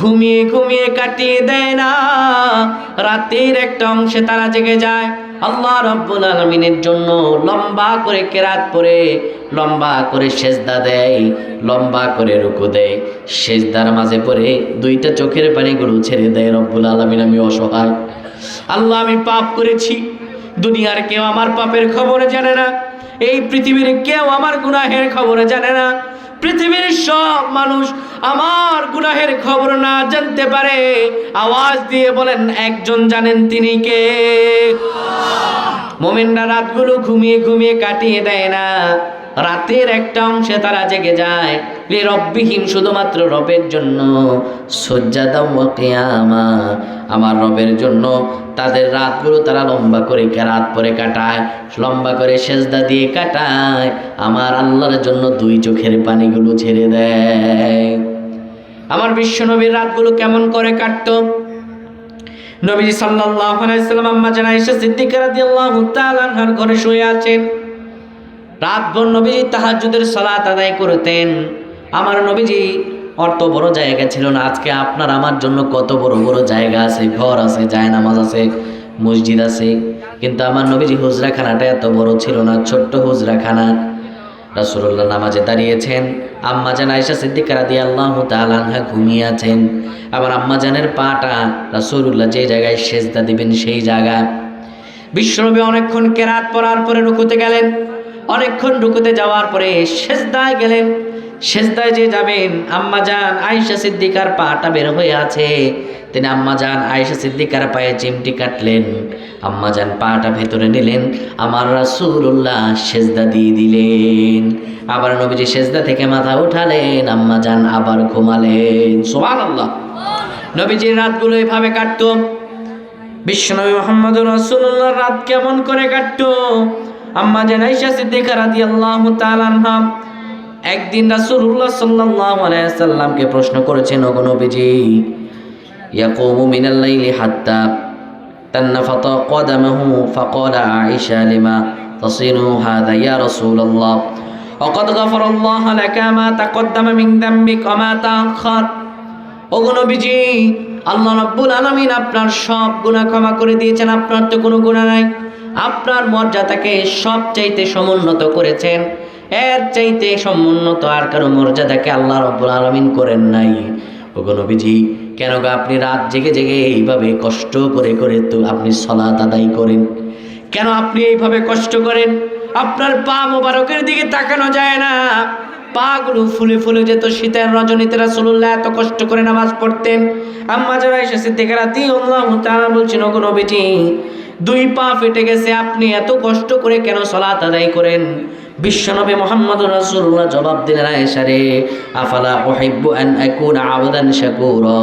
ঘুমিয়ে ঘুমিয়ে কাটিয়ে দেয় না, রাতের একটা অংশে তারা জেগে যায় আল্লাহ রাব্বুল আলামিনের জন্য, লম্বা করে কেরাত পড়ে, লম্বা করে সেজদা দেয়, লম্বা করে রুকু দেয়, সেজদার মাঝে পড়ে 2টা চোখের পানিগুলো ছেড়ে দেয়। রব্বুল আলামিন, আমি অসহায় আল্লাহ, আমি পাপ করেছি, দুনিয়ার কেউ আমার পাপের খবর জানে না, এই পৃথিবীর কেউ আমার গুনাহের খবর জানে না, পৃথিবীর সব মানুষ আমার গুনাহের খবর না জানতে পারে, আওয়াজ দিয়ে বলেন একজন জানেন, তিনি কে? মুমিনরা রাতগুলো ঘুমিয়ে ঘুমিয়ে কাটিয়ে দেয় না, রাতের একটা অংশে তারা জেগে যায় লিরাব্বিহিম, শুধুমাত্র রবের জন্য, সুজদাও ওয়া কিয়ামা, আমার রবের জন্য তাদের রাতগুলো তারা লম্বা করে কেরাত পরে কাটায়, লম্বা করে সেজদা দিয়ে কাটায়, আমার আল্লাহর জন্য 2 চোখের পানিগুলো ছেড়ে দেয়। আমার বিশ্বনবীর রাতগুলো কেমন করে কাটতো? নবীজি সাল্লাল্লাহু আলাইহি ওয়াসাল্লাম আম্মা জান আয়েশা সিদ্দিকা রাদিয়াল্লাহু তাআলা আনহার ঘরে শুয়ে আছেন, রাতভর নবীজি তাহাজ্জুদের সালাত আদায় করতেন। আমার নবীজি অত বড় জায়গা ছিল না, আজকে আপনার আমার জন্য কত বড় বড় জায়গা আছে, ঘর আছে, জায়নামাজ আছে, মসজিদ আছে, কিন্তু আমার নবীজি হুজরাখানাটা এত বড় ছিল না, ছোট্ট হুজরাখানা। রাসূলুল্লাহ নামাজে দাঁড়িয়েছেন, আম্মা জান আয়েশা সিদ্দিকা রাদিয়াল্লাহু তাআলা আনহা ঘুমিয়ে আছেন। আবার আম্মা জানের পাটা রাসূলুল্লাহ যে জায়গায় সেজদা দিবেন সেই জায়গা। বিশ্বনবী অনেকক্ষণ কেরাত পড়ার পরে রুকুতে গেলেন, অনেকক্ষণ রুকুতে যাওয়ার পরে সেজদায় গেলেন। সেজদায় যে যাবেন, আম্মা জান আয়েশা সিদ্দিকার পাটা বের হয়ে আছে, তিনি আম্মা জান আয়েশা সিদ্দিকার পায়ে চিমটি কাটলেন, আম্মা জান পাটা ভেতরে নিলেন, আমার রাসূলুল্লাহ সেজদা দিয়ে দিলেন। আবার নবীজি সেজদা থেকে মাথা উঠালেন, আম্মা জান আবার ঘুমালেন। সুবহানাল্লাহ। নবীজির রাতগুলো এভাবে কাটতো। বিশ্বনবী মুহাম্মদুর রাসূলুল্লাহ রাত কেমন করে কাটতো? আম্মা জান আয়েশা সিদ্দিকা রাদিয়াল্লাহু তাআলা আনহা একদিন রাসূলুল্লাহ সাল্লাল্লাহু আলাইহি ওয়াসাল্লামকে প্রশ্ন করেছেন, ওগো নবীজি, ইয়াকুমু মিনাল লাইলি হাত্তা তানফাতা কদামাহু ফাকালা আয়েশা লিমা তাসিনু হাযা ইয়া রাসূলুল্লাহ ওয়াকাদ গাফারাল্লাহু লাকা মা তাকদ্দামা মিন যামবিক ওয়া মা তাআখার। ওগো নবীজি, আল্লাহ রাব্বুল আলামিন আপনার সব গুনাহ ক্ষমা করে দিয়েছেন, আপনার তো কোনো গুনাহ নাই, আপনার মর্যাদাকে সবচাইতে সমুন্নত করেছেন, এর চাইতে সমুন্নত আর কারো মর্যাদাকে আল্লাহ রাব্বুল আলামিন করেন নাই। ওগো নবীজি, কেন গো আপনি রাত জেগে জেগে এইভাবে কষ্ট করে করে তো আপনি সালাত আদায় করেন? কেন আপনি এইভাবে কষ্ট করেন? আপনার পা মোবারকের দিকে তাকানো যায় না, পাগুলো ফুলে ফুলে যেত। শীতের রজনীতে রাসূলুল্লাহ এত কষ্ট করে নামাজ পড়তেন। আম্মা যারা আয়েশা সিদ্দিকা রাদিয়াল্লাহু তাআলা বলছেন, ওগো নবীজি, 2 পা ফেটে গেছে, আপনি এত কষ্ট করে কেন সালাত আদায় করেন? বিশ্বনবী মুহাম্মদুর রাসূলুল্লাহ জবাব দিলেন, আয়েশা রে, আফালা উহিব্বু আন আকুনা আবদান শাকুরা।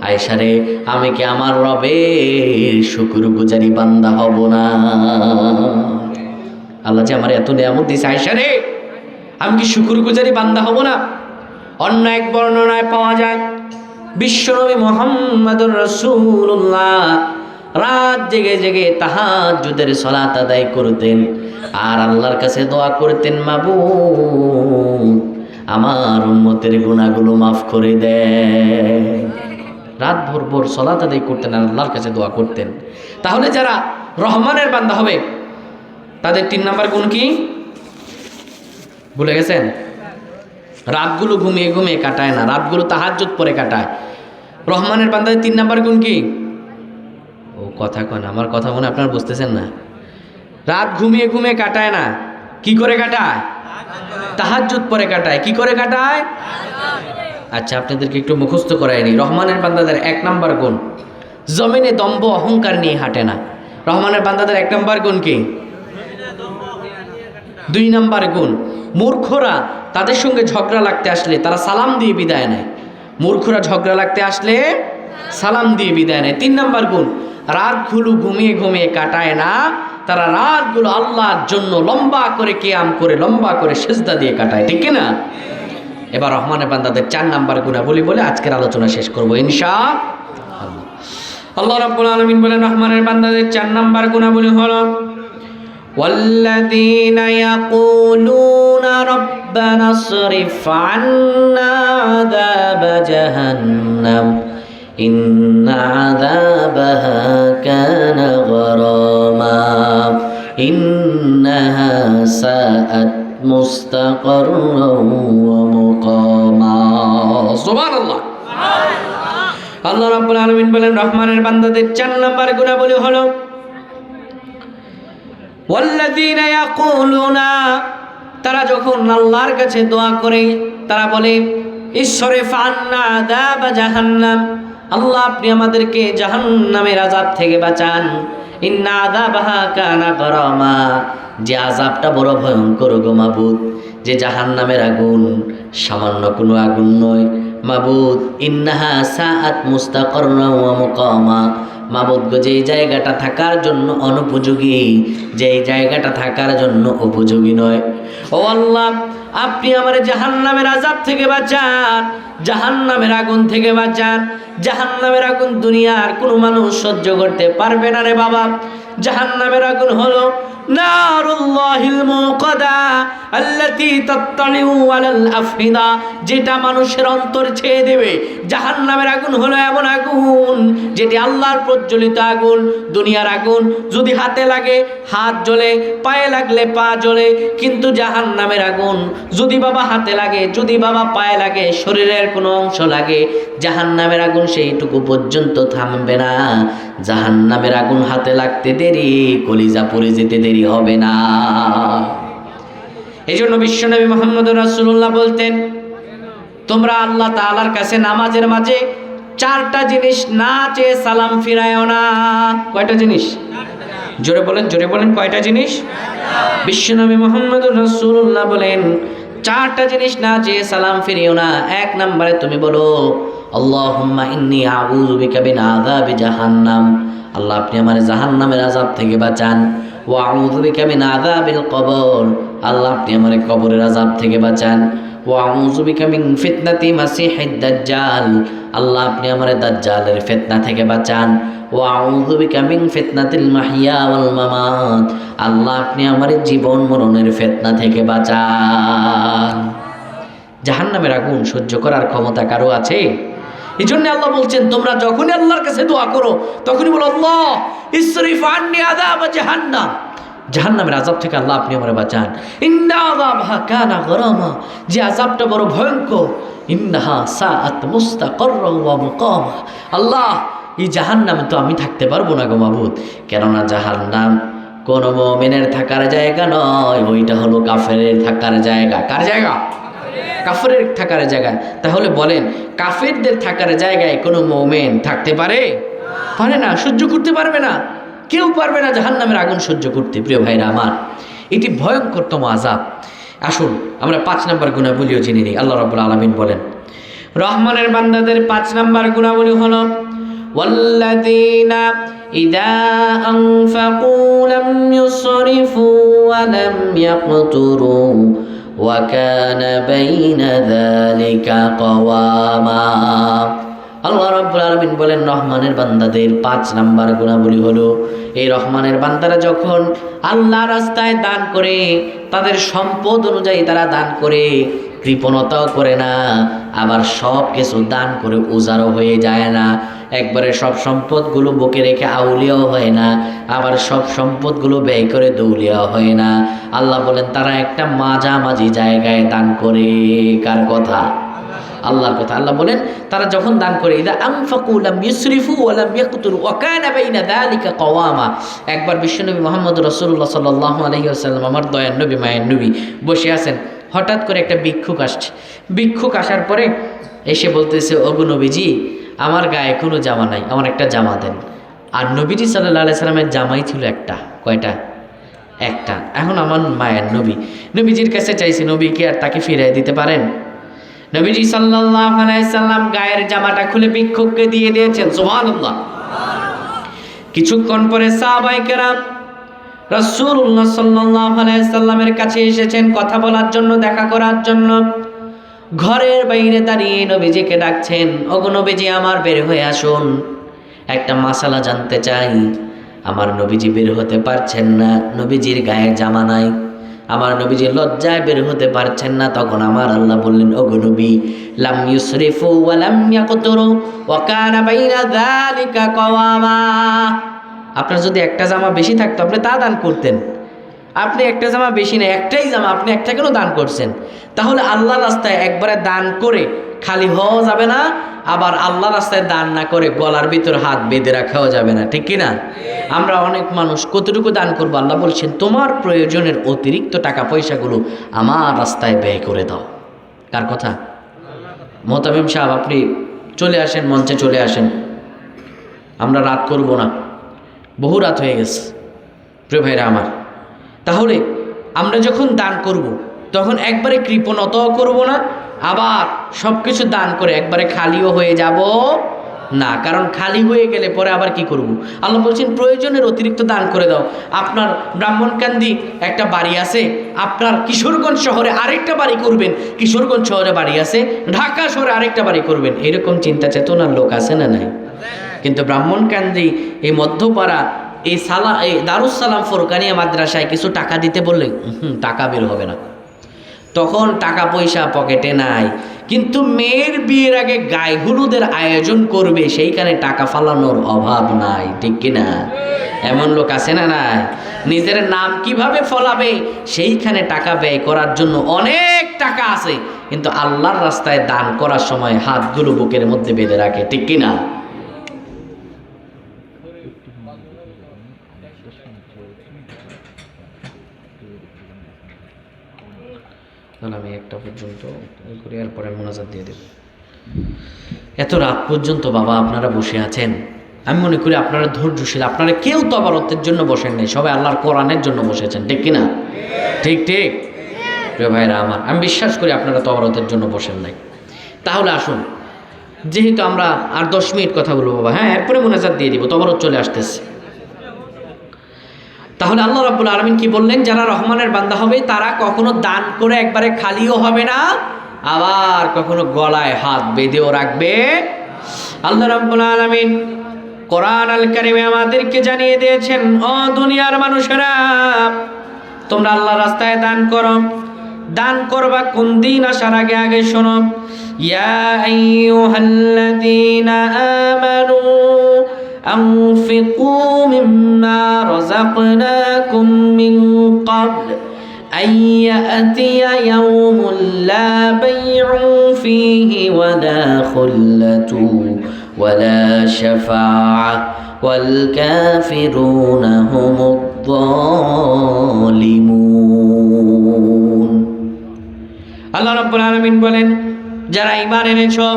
আয়েশা রে, আমি কি আমার রবের শুকরগুজারি বান্দা হব না? আল্লাহ যে আমার এত নিয়ামত দিয়েছে, আয়েশা রে, আমি কি শুকরগুজারি বান্দা হব না? অন্য এক বর্ণনায় পাওয়া যায়, বিশ্বনবী মুহাম্মদুর রাসূলুল্লাহ রাত জেগে জেগে তাহাজ্জুদের সালাত আদায় করতেন আর আল্লাহর কাছে দোয়া করতেন, মাবুদ আমার উম্মতের গুনাহগুলো মাফ করে দেন। রাত ভোর ভোর সালাত আদায় করতেন আর আল্লাহর কাছে দোয়া করতেন। তাহলে যারা রহমানের বান্দা হবে তাদের 3 নাম্বার গুণ কি ভুলে গেছেন? রাতগুলো ঘুমিয়ে ঘুমিয়ে কাটায় না, রাতগুলো তাহাজ্জুদ পরে কাটায়, রহমানের বান্দাদের 3 নাম্বার গুণ কি? ও কথা কন, আমার কথা মনে আপনারা বুঝতেছেন না। রাত ঘুমিয়ে ঘুমিয়ে কাটায় না, কি করে কাটায়? তাহাজ্জুদ পরে কাটায়। কি করে কাটায়? আচ্ছা, আপনাদেরকে একটু মুখস্থ করায়নি। রহমানের বান্দাদের 1 নাম্বার গুণ, জমিনে দম্ভ অহংকার নিয়ে হাঁটে না। রহমানের বান্দাদের 1 নাম্বার গুণ কি? 2 নাম্বার গুণ, মূর্খরা তাদের সঙ্গে ঝগড়া লাগতে আসলে তারা সালাম দিয়ে বিদায় নেয়। মূর্খরা ঝগড়া লাগতে আসলে সালাম দিয়ে বিদায় নেয়। 3 নাম্বার গুণ, রাতগুলো ঘুমিয়ে ঘুমিয়ে কাটায় না, তারা রাতগুলো আল্লাহর জন্য লম্বা করে কিয়াম করে, লম্বা করে সিজদা দিয়ে কাটায়। ঠিক কিনা? এবার রহমানের বান্দাদের 4 নাম্বার গুণাবলী বলে আজকের আলোচনা শেষ করবো ইনশাআল্লাহ। আল্লাহ রাব্বুল আলামিন বলেন রহমানের বান্দাদের 4 নাম্বার গুণাবলী হলো والذين يقولون ربنا اصرف عنا عذاب جهنم إن عذابها كان غراما إنها ساءت مستقرا ومقاما سبحان الله। আল্লাহ রাব্বুল আলামিন বলেন রহমানের বান্দাদের 4 নাম্বার গুণাবলী হলো ওয়াল্লাযীনা ইয়াকুলুনা, তারা যখন আল্লাহর কাছে দোয়া করে তারা বলে ইসরিফ আন্না আযাব জাহান্নাম, আল্লাহ আপনি আমাদেরকে জাহান্নামের আযাব থেকে বাঁচান। ইন্না আযাবাহা কানা গরামা, যে আযাবটা বড় ভয়ঙ্কর গো মাবুদ, যে জাহান্নামের আগুন সামান্য কোনো আগুন নয় মাবুদ। ইন্নাহা সাআত মুস্তাকাররা ওয়া মুকামা, মাবুদ গো যেই জায়গাটা থাকার জন্য অনুপযোগী, যেই জায়গাটা থাকার জন্য উপযোগী নয়। ও আল্লাহ আপনি আমার জাহান্নামের আযাব থেকে বাঁচান, জাহান্নামের আগুন থেকে বাঁচান। জাহান্নামের আগুন দুনিয়ার কোনো মানুষ সহ্য করতে পারবে না রে বাবা। জাহান্নামের আগুন হলো নারুল্লাহিল মুকাদা আল্লাতী তাত্তালিউ আলাল আফিদা, যেটা মানুষের অন্তর ছেয়ে দেবে। জাহান্নামের আগুন হলো এমন আগুন যেটি আল্লাহর প্রজ্বলিত আগুন। দুনিয়ার আগুন যদি হাতে লাগে হাত জ্বলে, পায়ে লাগলে পা জ্বলে, কিন্তু জাহান্নামের আগুন যদি বাবা হাতে লাগে, যদি বাবা পায়ে লাগে, শরীরের কোনো অংশ লাগে, জাহান্নামের আগুন সেইটুকু পর্যন্ত থামবে না। জাহান্নামের আগুন হাতে লাগতে দেরি, কলিজা পুড়ে যেতে দেরি হবে না। এই জন্য বিশ্বনবী মুহাম্মদুর রাসূলুল্লাহ বলতেন, তোমরা আল্লাহ তাআলার কাছে নামাজের মাঝে 4টা জিনিস না চেয়ে সালাম ফিরায়ও না। কয়টা জিনিস? জোরে বলেন, জোরে বলেন, কয়টা জিনিস? বিশ্বনবী মুহাম্মদুর রাসূলুল্লাহ বলেন 4টা জিনিস না চেয়ে সালাম ফিরিও না। 1 নম্বরে তুমি বলো আল্লাহুম্মা ইন্নী আউযু বিকা মিন আযাবি জাহান্নাম, আল্লাহ আপনি আমার জাহান্নামের আযাব থেকে বাঁচান। ওয়া আউযু বিকা মিন আযাবিল কবর, আল্লাহ আপনি আমার কবরের আযাব থেকে বাঁচান। ওয়া আউযু বিকা মিন ফিতনাতি মাসিহিদ দাজ্জাল, আল্লাহ আপনি আমার দাজ্জালের ফিতনা থেকে বাঁচান। ওয়া আউযু বিকা মিন ফিতনাতিল মাহইয়া ওয়াল মামাত, আল্লাহ আপনি আমার জীবন মরণের ফিতনা থেকে বাঁচান। জাহান্নামের আগুন সহ্য করার ক্ষমতা কারো আছে? এই জন্য আল্লাহ বলছেন তোমরা যখনই আল্লাহর কাছে দোয়া করো তখনই বলো আল্লাহ ইসরিফ আন্নি আযাব জাহান্নাম, জাহান্নামের আযাব থেকে আল্লাহ আপনি আমারে বাঁচান। ইন্না আযাবহা কানা গরামা, যে আযাবটা বড় ভয়ঙ্কর। ইন্নাহা সাআত মুস্তাকাররা ওয়া মুকামা, আল্লাহ এই জাহান্নামে তো আমি থাকতে পারবো না গো মাবুদ, কেননা জাহান্নাম কোন মুমিনের থাকার জায়গা নয়, ওইটা হলো কাফেরের থাকার জায়গা। কার জায়গা? কাফেরের থাকার জায়গা। তাহলে বলেন কাফেরদের থাকার জায়গায় কোনো মুমিন থাকতে পারে? পারে না, সহ্য করতে পারবে না, কেউ পারবে না জাহান্নামের আগুন সহ্য করতে। প্রিয় ভাইরা আমার, এটি ভয়ঙ্করতম আযাব। আসুন আমরা 5 নম্বর গুণাবলীও জেনে নিই। আল্লাহ রাব্বুল আলামিন বলেন রহমানের বান্দাদের 5 নম্বর গুণাবলী হলো ওয়াল্লাযীনা ইযা আনফাকু লাম ইউসরিফু ওয়া লাম ইয়াকতুরু ওয়া কানা বাইনা যালিকা কওয়ামা। আল্লাহ রাব্বুল আলামিন বলেন রহমানের বান্দাদের 5 নাম্বার গুণাবলী হলো এই রহমানের বান্দারা যখন আল্লাহ রাস্তায় দান করে, তাদের সম্পদ অনুযায়ী তারা দান করে, কৃপণতাও করে না, আবার সব কিছু দান করে উজাড়ও হয়ে যায় না। একবারে সব সম্পদগুলো বুকে রেখে আউলিয়াও হয় না, আবার সব সম্পদগুলো ব্যয় করে দৌলিয়াও হয় না। আল্লাহ বলেন তারা একটা মাঝামাঝি জায়গায় দান করে। কার কথা? আল্লাহর কথা। আল্লাহ বলেন তারা যখন দান করে ইদা আনফাকু লাম ইউসরিফু ওয়া লাম ইয়াকতুরু ওয়া কানা বাইনা যালিকা কওয়ামা। একবার বিশ্বনবী মুহাম্মদ রাসূলুল্লাহ সাল্লাল্লাহু আলাইহি ওয়াসাল্লাম, আমার দয়ার নবী মায়ের নবী, বসে আছেন। হঠাৎ করে একটা ভিক্ষুক আসছে। ভিক্ষুক আসার পরে এসে বলতেছে, ওগো নবীজি, আমার গায়ে কোনো জামা নাই, আমার একটা জামা দেন। আর নবীজি সাল্লাল্লাহু আলাইহি সাল্লামের জামাই ছিল একটা। কয়টা? একটা। এখন আমার মায়ের নবী, নবীজির কাছে চাইছে, নবী কি আর তাকে ফিরিয়ে দিতে পারেন? নবীজি সাল্লাল্লাহু আলাইহি সাল্লাম গায়ের জামাটা খুলে ভিক্ষুককে দিয়ে দিয়েছেন। সুবহানাল্লাহ। কিছুক্ষণ পরে সাহাবায়ে কেরাম রাসূলুল্লাহ সাল্লাল্লাহু আলাইহি সাল্লামের কাছে এসেছেন কথা বলার জন্য, দেখা করার জন্য। ঘরের বাইরে দাঁড়িয়ে নবীজিকে ডাকছেন, ওগো নবীজি, আমার বের হয়ে আসুন, একটা মাসালা জানতে চাই। আমার নবীজি বের হতে পারছেন না, নবীজির গায়ে জামা নাই, আমার নবীজি লজ্জায় বের হতে পারছেন না। তখন আমার আল্লাহ বললেন, ওগো নবী, লাম ইউসরিফু ওয়া লাম ইয়াকতুরু ওয়া কানা বাইনা যালিকা কওয়ামা। আপনার যদি একটা জামা বেশি থাকতো আপনি তা দান করতেন। আপনি একটা জামা বেশি নেই, একটাই জামা, আপনি একটা কেন দান করছেন? তাহলে আল্লাহর রাস্তায় একবারে দান করে খালি হওয়া যাবে না, আবার আল্লাহর রাস্তায় দান না করে গলার ভিতর হাত বেঁধে রাখাও যাবে না, ঠিক কিনা? আমরা অনেক মানুষ কতটুকু দান করবো? আল্লাহ বলছেন, তোমার প্রয়োজনের অতিরিক্ত টাকা পয়সাগুলো আমার রাস্তায় ব্যয় করে দাও। কার কথা? মোহতামিম সাহেব, আপনি চলে আসেন, মঞ্চে চলে আসেন। আমরা রাত করব না, বহু রাত হয়ে গেছে প্রিয় ভাইরা আমার। তাহলে আমরা যখন দান করব তখন একবারে কৃপণতাও করব না, আবার সব কিছু দান করে একবারে খালিও হয়ে যাব না। কারণ খালি হয়ে গেলে পরে আবার কি করব? আল্লাহ বলছেন প্রয়োজনের অতিরিক্ত দান করে দাও। আপনার ব্রাহ্মণকান্দি একটা বাড়ি আছে, আপনার কিশোরগঞ্জ শহরে আরেকটা বাড়ি করবেন, কিশোরগঞ্জ শহরে বাড়ি আছে, ঢাকা শহরে আরেকটা বাড়ি করবেন, এরকম চিন্তা চেতনার লোক আছে না নাই? কিন্তু ব্রাহ্মণকান্দি এই মধ্যপাড়া এই দারুস সালাম ফোরকানিয়া মাদ্রাসায় কিছু টাকা দিতে বললে টাকা বের হবে না। তখন টাকা পয়সা পকেটে নাই, কিন্তু মেয়ের বিয়ের আগে গায়ে হলুদের আয়োজন করবে, সেইখানে টাকা ফালানোর অভাব নাই, ঠিক কিনা? এমন লোক আছে না নাই? নিজের নাম কিভাবে ফলাবে সেইখানে টাকা ব্যয় করার জন্য অনেক টাকা আছে, কিন্তু আল্লাহর রাস্তায় দান করার সময় হাতগুলো বুকের মধ্যে বেঁধে রাখে, ঠিক কিনা? আমি একটা পর্যন্ত করে এরপরে মোনাজাত দিয়ে দেব। এত রাত পর্যন্ত বাবা আপনারা বসে আছেন, আমি মনে করি আপনারা ধৈর্যশীল। আপনারা কেউ তবারতের জন্য বসেন নাই, সবাই আল্লাহর কোরআনের জন্য বসেছেন, ঠিক কিনা? ঠিক ঠিক প্রিয় ভাইরা আমার, আমি বিশ্বাস করি আপনারা তবারতের জন্য বসেন নাই। তাহলে আসুন, যেহেতু আমরা আর 10 মিনিট কথা বলবো বাবা, হ্যাঁ, এরপরে মোনাজাত দিয়ে দিব, তবারত চলে আসতেছে। তাহলে আল্লাহ রাব্বুল আলামিন কি বললেন? যারা রহমানের বান্দা হবে তারা কখনো দান করে একবারে খালিও হবে না, আবার কখনো গলায় হাত বেঁধেও রাখবে। আল্লাহ রাব্বুল আলামিন কোরআন আল কারীমে আমাদেরকে জানিয়ে দিয়েছেন, ও দুনিয়ার মানুষেরা, তোমরা আল্লাহর রাস্তায় দান করো। দান করবা কোন দিন আসার আগে আগে শোনো, ইয়া আইয়ুহাল্লাযীনা আমানু أنفقوا مما رزقناكم من قبل أن يأتي يوم لا بيع فيه ولا خلة ولا شفاعة والكافرون هم الظالمون। আল্লাহ রাব্বুল আলামিন বলেন, যারা ঈমান এনেছো,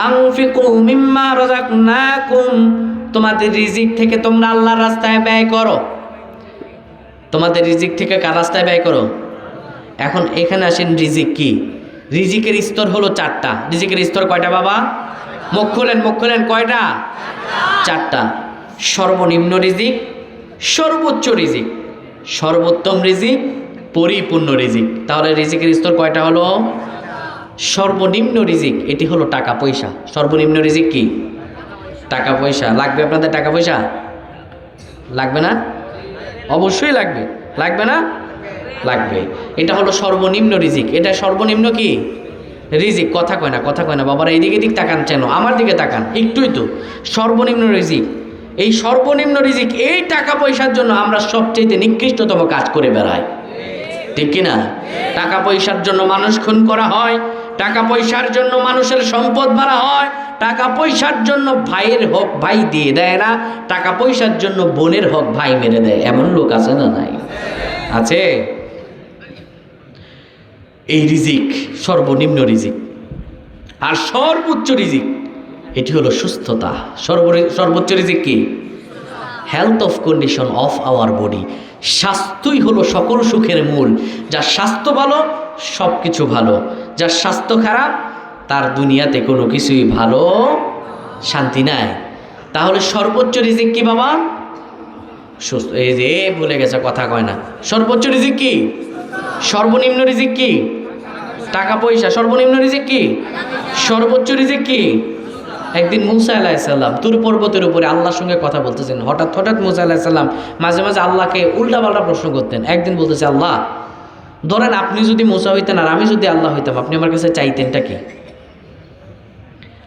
আনফিকু মিম্মা রাযাকনাকুম, তোমাদের রিজিক থেকে তোমরা আল্লাহর রাস্তায় ব্যয় করো। তোমাদের রিজিক থেকে কার রাস্তায় ব্যয় করো? এখন এখানে আসেন, রিজিক কি? রিজিকের স্তর হলো 4টা। রিজিকের স্তর কয়টা বাবা? মুখ খোলেন, কয়টা? 4টা। সর্বনিম্ন রিজিক, সর্বোচ্চ রিজিক, সর্বোত্তম রিজিক, পরিপূর্ণ রিজিক। তাহলে রিজিকের স্তর কয়টা হলো? সর্বনিম্ন রিজিক, এটি হলো টাকা পয়সা। সর্বনিম্ন রিজিক কি? টাকা পয়সা। লাগবে আপনাদের টাকা পয়সা? লাগবে না? অবশ্যই লাগবে। লাগবে না? লাগবে। এটা হলো সর্বনিম্ন রিজিক। এটা সর্বনিম্ন কি রিজিক? কথা কয় না বাবারা, এইদিকে দিক তাকান, চেন আমার দিকে তাকান, একটুই তো। সর্বনিম্ন রিজিক, এই সর্বনিম্ন রিজিক, এই টাকা পয়সার জন্য আমরা সবচেয়ে নিকৃষ্টতম কাজ করে বেড়াই, ঠিক কিনা? টাকা পয়সার জন্য মানুষ খুন করা হয়, টাকা পয়সার জন্য মানুষের সম্পদ মারা হয়, টাকা পয়সার জন্য ভাইয়ের হক ভাই দিয়ে দেয় না, টাকা পয়সার জন্য বোনের হক ভাই মেরে দেয়। এমন লোক আছে না নাই? আছে। এই রিজিক সর্বনিম্ন রিজিক। আর সর্বোচ্চ রিজিক এটি হলো সুস্থতা। সর্বোচ্চ রিজিক কি? Health of condition of our body. স্বাস্থ্যই হলো সকল সুখের মূল। যার স্বাস্থ্য ভালো সব কিছু ভালো, যার স্বাস্থ্য খারাপ তার দুনিয়াতে কোনো কিছুই ভালো, শান্তি নাই। তাহলে সর্বোচ্চ রিজিক কি বাবা? সুস্থ। এই যে ভুলে গেছে, কথা কয় না। সর্বোচ্চ রিজিক কি? সর্বনিম্ন রিজিক কি? টাকা পয়সা। সর্বনিম্ন রিজিক কি? সর্বোচ্চ রিজিক কি? একদিন মুসা আলাইহিস সালাম তুর পর্বতের উপরে আল্লাহর সঙ্গে কথা বলতেছেন। হঠাৎ মুসা আলাইহিস সালাম মাঝে মাঝে আল্লাহকে উল্টাপাল্টা প্রশ্ন করতেন। একদিন বলতেছে, আল্লাহ ধরেন আপনি যদি মুসা হইতেন আর আমি যদি আল্লাহ হইতাম, আপনি আমার কাছে চাইতেনটা কি?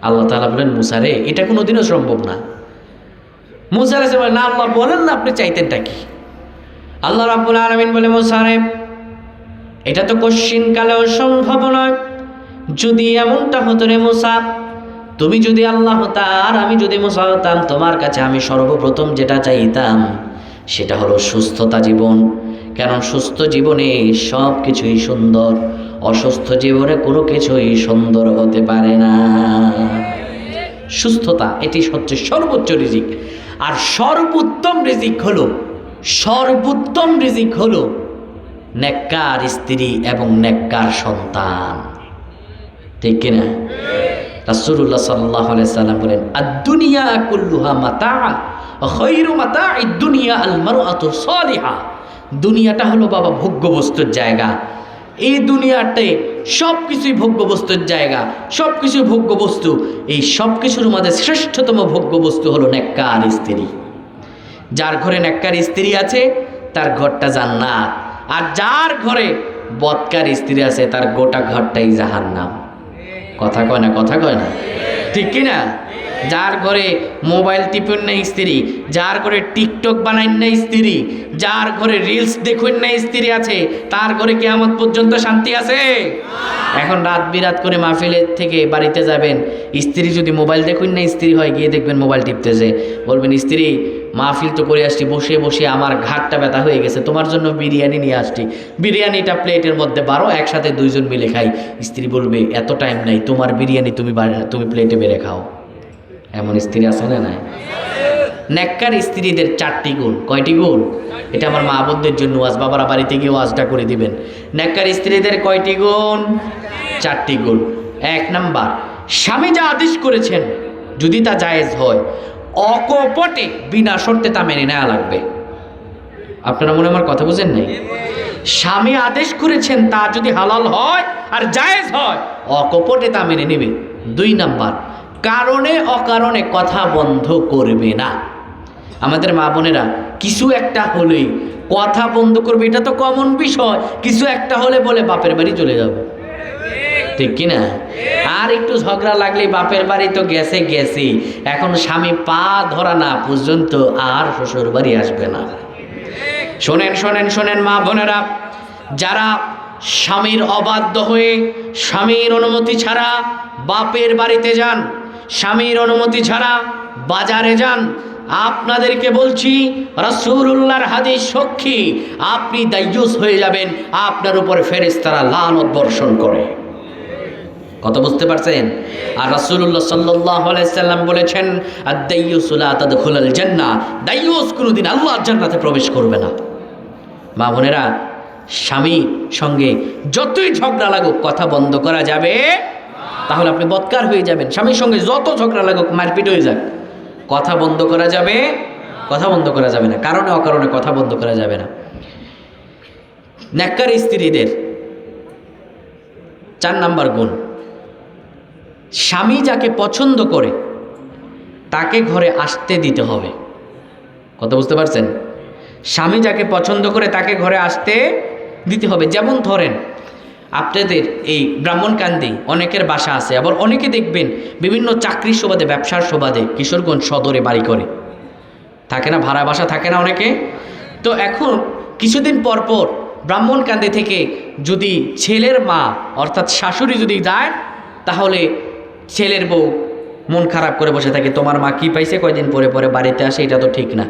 আল্লাহ তাআলা বলেন, মুসা রে, এটা কোনোদিনও সম্ভব না। মুসা আলাইহিস সালাম না, আল্লাহ বলেন না আপনি চাইতেনটা কি? আল্লাহ রাব্বুল আলামিন বলে, মুসা রে, এটা তো কশ্চিন কালেও সম্ভব নয়। যদি এমনটা হতো রে মুসা, তুমি যদি আল্লাহ হতা আর আমি যদি মুসা হতাম, তোমার কাছে আমি সর্বপ্রথম যেটা চাইতাম সেটা হলো সুস্থতা জীবন। কারণ সুস্থ জীবনে সব কিছুই সুন্দর, অসুস্থ জীবনে কোনো কিছুই সুন্দর হতে পারে না। সুস্থতা এটি হচ্ছে সর্বোচ্চ রিজিক। আর সর্বোত্তম রিজিক হলো নেককার স্ত্রী এবং নেককার সন্তান। ঠিক কিনা? রাসূলুল্লাহ সাল্লাল্লাহু আলাইহি সাল্লাম বলেন, আদ-দুনিয়া কুল্লুহা মাতা ওয়া খায়রু মাতা'id দুনিয়া আল মারআতু সালিহা। দুনিয়াটা হলো বাবা ভোগ্যবস্তুর জায়গা। এই দুনিয়াতে সব কিছুই ভোগ্যবস্তুর জায়গা, সব কিছু ভোগ্যবস্তু। এই সব কিছুর মধ্যে শ্রেষ্ঠতম ভোগ্যবস্তু হলো নেককার স্ত্রী। যার ঘরে নেককার স্ত্রী আছে তার ঘরটা জান্নাত, আর যার ঘরে বদকার স্ত্রী আছে তার গোটা ঘরটাই জাহান্নাম। কথা কয় না? ঠিক কিনা? যার ঘরে মোবাইল টিপুন না স্ত্রী, যার ঘরে টিকটক বানাইন না স্ত্রী, যার ঘরে রিলস দেখুন না স্ত্রী আছে, তার ঘরে কিয়ামত পর্যন্ত শান্তি আছে? এখন রাত বিরাত করে মাহফিলের থেকে বাড়িতে যাবেন, স্ত্রী যদি মোবাইল দেখুন না স্ত্রী হয়, গিয়ে দেখবেন মোবাইল টিপতেছে, বলবেন, স্ত্রী মাহফিল তো করে আসছি, বসে বসে আমার ঘাটটা ব্যথা হয়ে গেছে, তোমার জন্য বিরিয়ানি নিয়ে আসছি, বিরিয়ানিটা প্লেটের মধ্যে বারো, একসাথে দুইজন মিলে খাই। স্ত্রী বলবে, এত টাইম নাই, তোমার বিরিয়ানি তুমি প্লেটে বেড়ে খাও। এমন স্ত্রী আছে না নাই? নেককার স্ত্রীদের 4টি গুণ। কয়টি গুণ? এটা আমার মা বোনদের জন্য ওয়াজ, বাবারা বাড়িতে গিয়ে ওয়াজটা করে দিবেন। নেককার স্ত্রীদের কয়টি গুণ? 4টি গুণ। 1 নাম্বার, স্বামী যা আদেশ করেছেন যদি তা জায়েজ হয়, অকপটে বিনা শর্তে তা মেনে নেওয়া লাগবে। আপনারা মনে আমার কথা বুঝেন নাই? স্বামী আদেশ করেছেন তা যদি হালাল হয় আর জায়েজ হয়, অকপটে তা মেনে নেবে। 2 নাম্বার, কারণে অকারণে কথা বন্ধ করবে না। আমাদের মা বোনেরা কিছু একটা হলেই কথা বন্ধ করবে, এটা তো কমন বিষয়। কিছু একটা হলে বলে বাপের বাড়ি চলে যাব, ঠিক কিনা? আর একটু ঝগড়া লাগলেই বাপের বাড়ি তো গেছে, এখন স্বামী পা ধরা না পর্যন্ত আর শ্বশুর বাড়ি আসবে না। শোনেন মা বোনেরা, যারা স্বামীর অবাধ্য হয়ে স্বামীর অনুমতি ছাড়া বাপের বাড়িতে যান, স্বামীর অনুমতি ছাড়া বাজারে যান, আপনাদেরকে বলছি, রাসূলুল্লাহর হাদিস সাক্ষী, আপনি দায়ুস হয়ে যাবেন, আপনার উপর ফেরেশতারা লানত বর্ষণ করে। কথা বুঝতে পারছেন? আর রাসূলুল্লাহ সাল্লাল্লাহু আলাইহি সাল্লাম বলেছেন, আদ-দাইয়ুসু লা তাদখুলুল জান্নাহ, দাইয়ুস কোনোদিন আল্লাহর জান্নাতে প্রবেশ করবে না। মা বোনেরা, স্বামী সঙ্গে যতই ঝগড়া লাগুক কথা বন্ধ করা যাবে, তাহলে আপনি বদকার হয়ে যাবেন। স্বামীর সঙ্গে যত ঝগড়া লাগুক, মারপিট হয়ে যাক, কথা বন্ধ করা যাবে? কথা বন্ধ করা যাবে না, কারণে অকারণে কথা বন্ধ করা যাবে না। নেককার স্ত্রীদের 4 নাম্বার গুণ, স্বামী যাকে পছন্দ করে তাকে ঘরে আসতে দিতে হবে। কথা বুঝতে পারছেন? স্বামী যাকে পছন্দ করে তাকে ঘরে আসতে দিতে হবে। যেমন ধরেন, আপনাদের এই ব্রাহ্মণকান্দি অনেকের বাসা আছে, আবার অনেকে দেখবেন বিভিন্ন চাকরির সুবাদে, ব্যবসার সুবাদে কিশোরগঞ্জ সদরে বাড়ি করে থাকে না, ভাড়া বাসা থাকে না অনেকে। তো এখন কিছুদিন পর পর ব্রাহ্মণকান্দি থেকে যদি ছেলের মা অর্থাৎ শাশুড়ি যদি যায়, তাহলে ছেলের বউ মন খারাপ করে বসে থাকে, তোমার মা কি পাইছে, কয়দিন পরে পরে বাড়িতে আসে, এটা তো ঠিক না।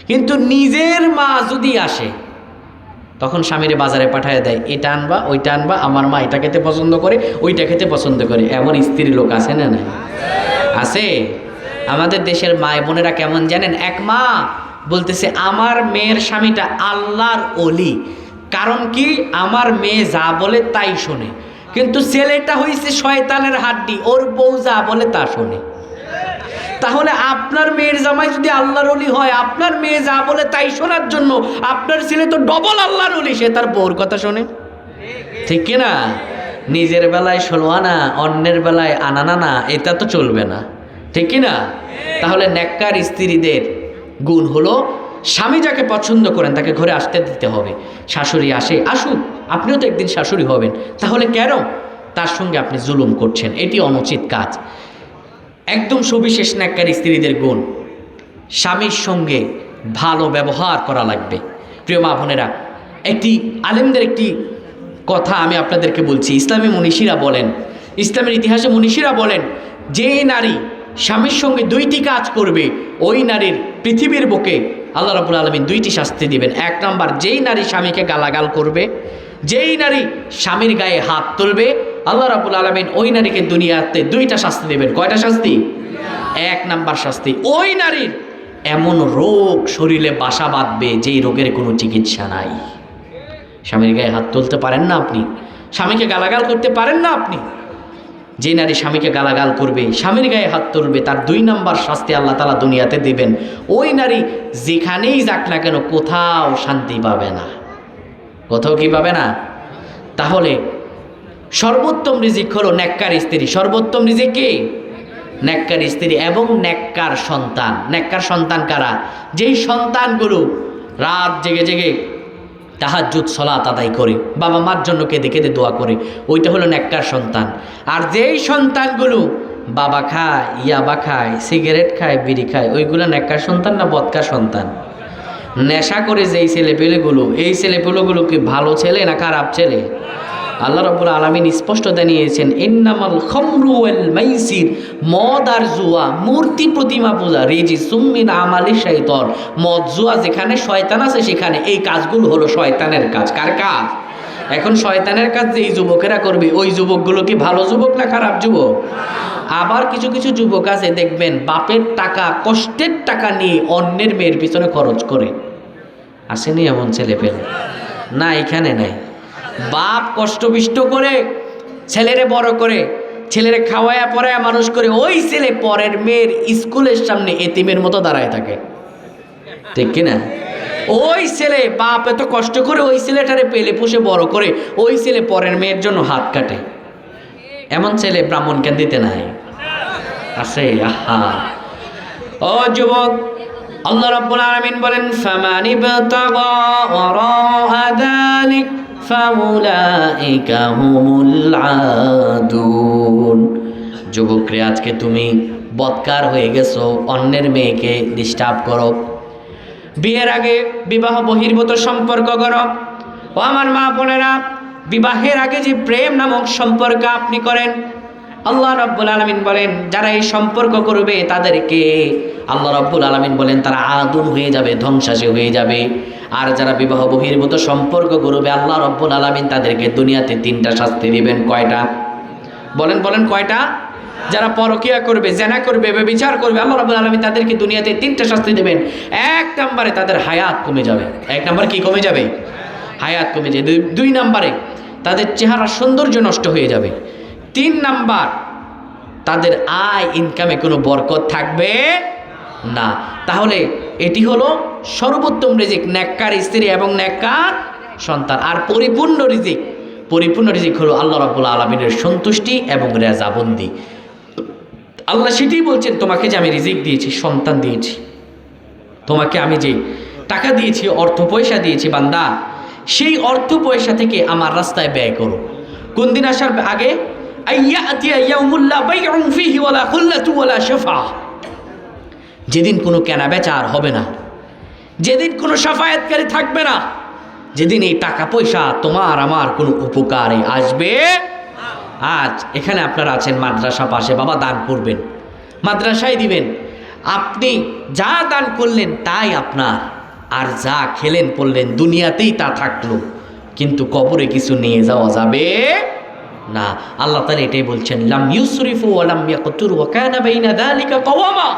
কিন্তু নিজের মা যদি আসে, তখন স্বামীরে বাজারে পাঠিয়ে দেয়, এটা আনবা ওইটা আনবা, আমার মা এটা খেতে পছন্দ করে, ওইটা খেতে পছন্দ করে। এমন স্ত্রী লোক আছে না? নাই আছে। আমাদের দেশের মা বোনেরা কেমন জানেন? এক মা বলতেছে, আমার মেয়ের স্বামীটা আল্লাহর ওলি, কারণ কি আমার মেয়ে যা বলে তাই শোনে, কিন্তু ছেলেটা হইছে শয়তানের হাড্ডি, ওর বউ যা বলে তা শোনে। তাহলে আপনার মেয়ের জামাই যদি আল্লাহর ওলি হয়, আপনার মেয়ে যা বলে তাই শোনার জন্য আপনার ছেলে তো ডবল আল্লাহর ওলি, সে তার বউর কথা শোনে, ঠিক কিনা? নিজের বেলায় 16 আনা, অন্যের বেলায় আনানা না, এটা তো চলবে না, ঠিক কিনা? তাহলে নেককার স্ত্রীদের গুণ হলো, স্বামী যাকে পছন্দ করেন তাকে ঘরে আসতে দিতে হবে। শাশুড়ি আসে, আসুক, আপনিও তো একদিন শাশুড়ি হবেন, তাহলে কেন তার সঙ্গে আপনি জুলুম করছেন? এটি অনুচিত কাজ। একদম সবিশেষ নেককার স্ত্রীদের গুণ, স্বামীর সঙ্গে ভালো ব্যবহার করা লাগবে। প্রিয় মা বোনেরা, একটি আলেমদের একটি কথা আমি আপনাদেরকে বলছি। ইসলামী মনীষীরা বলেন, ইসলামের ইতিহাসে মনীষীরা বলেন, যে নারী স্বামীর সঙ্গে 2টি কাজ করবে, ওই নারীর পৃথিবীর বুকে আল্লাহ রাব্বুল আলামিন 2টি শাস্তি দিবেন। 1 নাম্বার, যেই নারী স্বামীকে গালাগাল করবে, যেই নারী স্বামীর গায়ে হাত তুলবে, আল্লাহ রাব্বুল আলামিন ওই নারীকে দুনিয়াতে 2টা শাস্তি দেবেন। কয়টা শাস্তি? 1 নাম্বার শাস্তি, ওই নারীর এমন রোগ শরীরে বাসা বাঁধবে যেই রোগের কোনো চিকিৎসা নাই। স্বামীর গায়ে হাত তুলতে পারেন না আপনি, স্বামীকে গালাগাল করতে পারেন না আপনি, যে নারী স্বামীকে গালাগাল করবে, স্বামীর গায়ে হাত তুলবে, তার 2 নাম্বার শাস্তি আল্লাহ তাআলা দুনিয়াতে দিবেন। ওই নারী যেখানেই যাক না কেন কোথাও শান্তি পাবে না, কোথাও কি পাবে না? তাহলে সর্বোত্তম রিজিক হলো নেককার স্ত্রী। সর্বোত্তম রিজিক কি? নেককার স্ত্রী এবং নেককার সন্তান। নেককার সন্তান কারা? যেই সন্তানগুলো রাত জেগে জেগে তাহাজ্জুদ সালাত আদায় করে, বাবা মার জন্য কেঁদে কেঁদে দোয়া করে, ওইটা হলো নেককার সন্তান। আর যেই সন্তানগুলো বাবা খায়, ইয়াবা খায়, সিগারেট খায়, বিড়ি খায়, ওইগুলো নেককার সন্তান না বদকার সন্তান? নেশা করে যেই ছেলেপেলেগুলো, এই ছেলেপেলেগুলো কি ভালো ছেলে না খারাপ ছেলে? আল্লাহ রাব্বুল আলামিন স্পষ্ট জানিয়েছেন, ইন্নামাল খামরু ওয়াল মাইসির, মদ আর জুয়া, মূর্তি প্রতিমা পূজা, রিজিসুম মিন আমালি শাইতান, মদ জুয়া যেখানে শয়তান আছে সেখানে এই কাজগুলো হলো শয়তানের কাজ। কার কাজ? এখন শয়তানের কাজ যেই যুবকেরা করবে, ওই যুবকগুলো কি ভালো যুবক না খারাপ যুবক? আবার কিছু কিছু যুবক আছে দেখবেন, বাপের টাকা, কষ্টের টাকা নিয়ে অন্যের মেয়ের পিছনে খরচ করে। আসেনি এমন ছেলে পেলে? না, এখানে নাই। বাপ কষ্টবিষ্ট করে ছেলেরে বড় করে, ছেলেরে খাওয়ায়া পড়ায়া মানুষ করে, ওই ছেলে পরের মেয়ের স্কুলের সামনে এতিমের মতো দাঁড়ায় থাকে, ঠিক কিনা? ওই ছেলে, বাপ এত কষ্ট করে ওই ছেলেটারে পেলে পুষে বড় করে, ওই ছেলে পরের মেয়ের জন্য হাত কাটে। এমন ছেলে ব্রাহ্মণ কেন দিতে নাই? আছে। আহা, ও যুবক, আল্লাহ রাব্বুল আলামিন বলেন, ফামান ইবতাগা ওয়ারাআ যালিক ফাউলাইকা হুমুল আদুন। যুবকরে, আজকে তুমি বদকার হয়ে গেছো, অন্যের মেয়েকে ডিস্টার্ব করো, বিয়ের আগে বিবাহ বহির্ভূত সম্পর্ক করো। ও আমার মা বোনেরা, বিবাহের আগে যে প্রেম নামক সম্পর্ক আপনি করেন, আল্লাহ রাব্বুল আলামিন বলেন, যারা এই সম্পর্ক করবে তাদেরকে আল্লাহ রাব্বুল আলামিন বলেন তারা আদুন হয়ে যাবে, ধ্বংসাশী হয়ে যাবে। আর যারা বিবাহ বহির্ভূত সম্পর্ক করবে, আল্লাহ রাব্বুল আলামিন তাদেরকে দুনিয়াতে 3টা শাস্তি দিবেন। কয়টা? বলেন বলেন, কয়টা? যারা পরকিয়া করবে, জেনা করবে, ব্যভিচার করবে, আল্লাহ রাব্বুল আলামিন তাদেরকে দুনিয়াতে 3টা শাস্তি দেবেন। 1 নম্বরে তাদের হায়াত কমে যাবে। 1 নম্বর কি কমে যাবে? হায়াত কমে যাবে। 2 নম্বরে তাদের চেহারা সৌন্দর্য নষ্ট হয়ে যাবে। 3 নাম্বার, তাদের আয় ইনকামে কোনো বরকত থাকবে না। তাহলে এটি হলো সর্বোত্তম রিজিক, নেককার স্ত্রী এবং নেককার সন্তান। আর পরিপূর্ণ রিজিক হলো আল্লাহ রাব্বুল আলামিনের সন্তুষ্টি এবং রেজাবন্দি। আল্লাহ সেটাই বলছেন, তোমাকে যে আমি রিজিক দিয়েছি, সন্তান দিয়েছি, তোমাকে আমি যে টাকা দিয়েছি, অর্থ পয়সা দিয়েছি, বান্দা, সেই অর্থ পয়সা থেকে আমার রাস্তায় ব্যয় করো। কোন দিন আসার আগে? যেদিন কোনো কেনা বেচা আর হবে না, যেদিন কোনো সাফায়াতকারী থাকবে না, যেদিন এই টাকা পয়সা তোমার আমার কোনো উপকারে আসবে। আজ এখানে আপনারা আছেন, মাদ্রাসা পাশে, বাবা দান করবেন, মাদ্রাসায় দিবেন। আপনি যা দান করলেন তাই আপনার, আর যা খেলেন পড়লেন দুনিয়াতেই তা থাকলো, কিন্তু কবরে কিছু নিয়ে যাওয়া যাবে না। আল্লাহ তাআলা এটাই বলছেন, লাম ইউসরিফু ওয়া লাম ইয়াকতুরু ওয়া কানা বাইনা যালিকা কওয়ামা।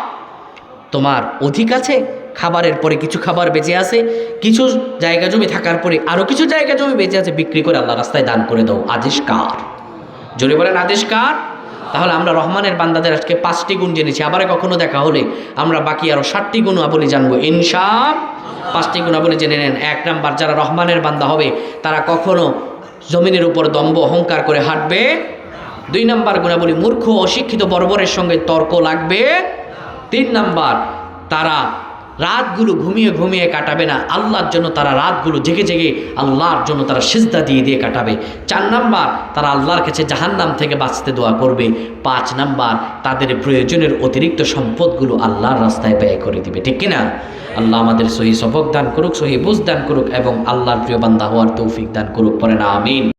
তোমার অধিক আছে, খাবারের পরে কিছু খাবার বেঁচে আছে, কিছু জায়গা জমি থাকার পরে আরো কিছু জায়গা জমি বেঁচে আছে, বিক্রি করে আল্লাহ রাস্তায় দান করে দাও। আদেশ কার? জোরে বলেন আদেশ কার? তাহলে আমরা রহমানের বান্দাদের আজকে 5টি গুণ জেনেছি। আবার কখনো দেখা হলে আমরা বাকি আরো 7টি গুণাবলী জানবো ইনশাআল্লাহ। 5টি গুণাবলী জেনে নেন। 1 নাম্বার, যারা রহমানের বান্দা হবে তারা কখনো জমিনের উপর দম্ভ অহংকার করে হাঁটবে। 2 নাম্বার গুণাবলী, মূর্খ অশিক্ষিত বর্বরের সঙ্গে তর্ক লাগবে। 3 নাম্বার, তারা রাতগুলো ঘুমিয়ে ঘুমিয়ে কাটাবে না, আল্লাহর জন্য তারা রাতগুলো জেগে জেগে আল্লাহর জন্য তারা সিজদা দিয়ে দিয়ে কাটাবে। 4 নাম্বার, তারা আল্লাহর কাছে জাহান্নাম থেকে বাঁচতে দোয়া করবে। 5 নাম্বার, তাদের প্রয়োজনের অতিরিক্ত সম্পদগুলো আল্লাহর রাস্তায় ব্যয় করে দিবে। ঠিক কিনা? আল্লাহ আমাদের সহি সবক দান করুক, সহি বুঝ দান করুক এবং আল্লাহর প্রিয় বান্দা হওয়ার তৌফিক দান করুক। পড়েন আমিন।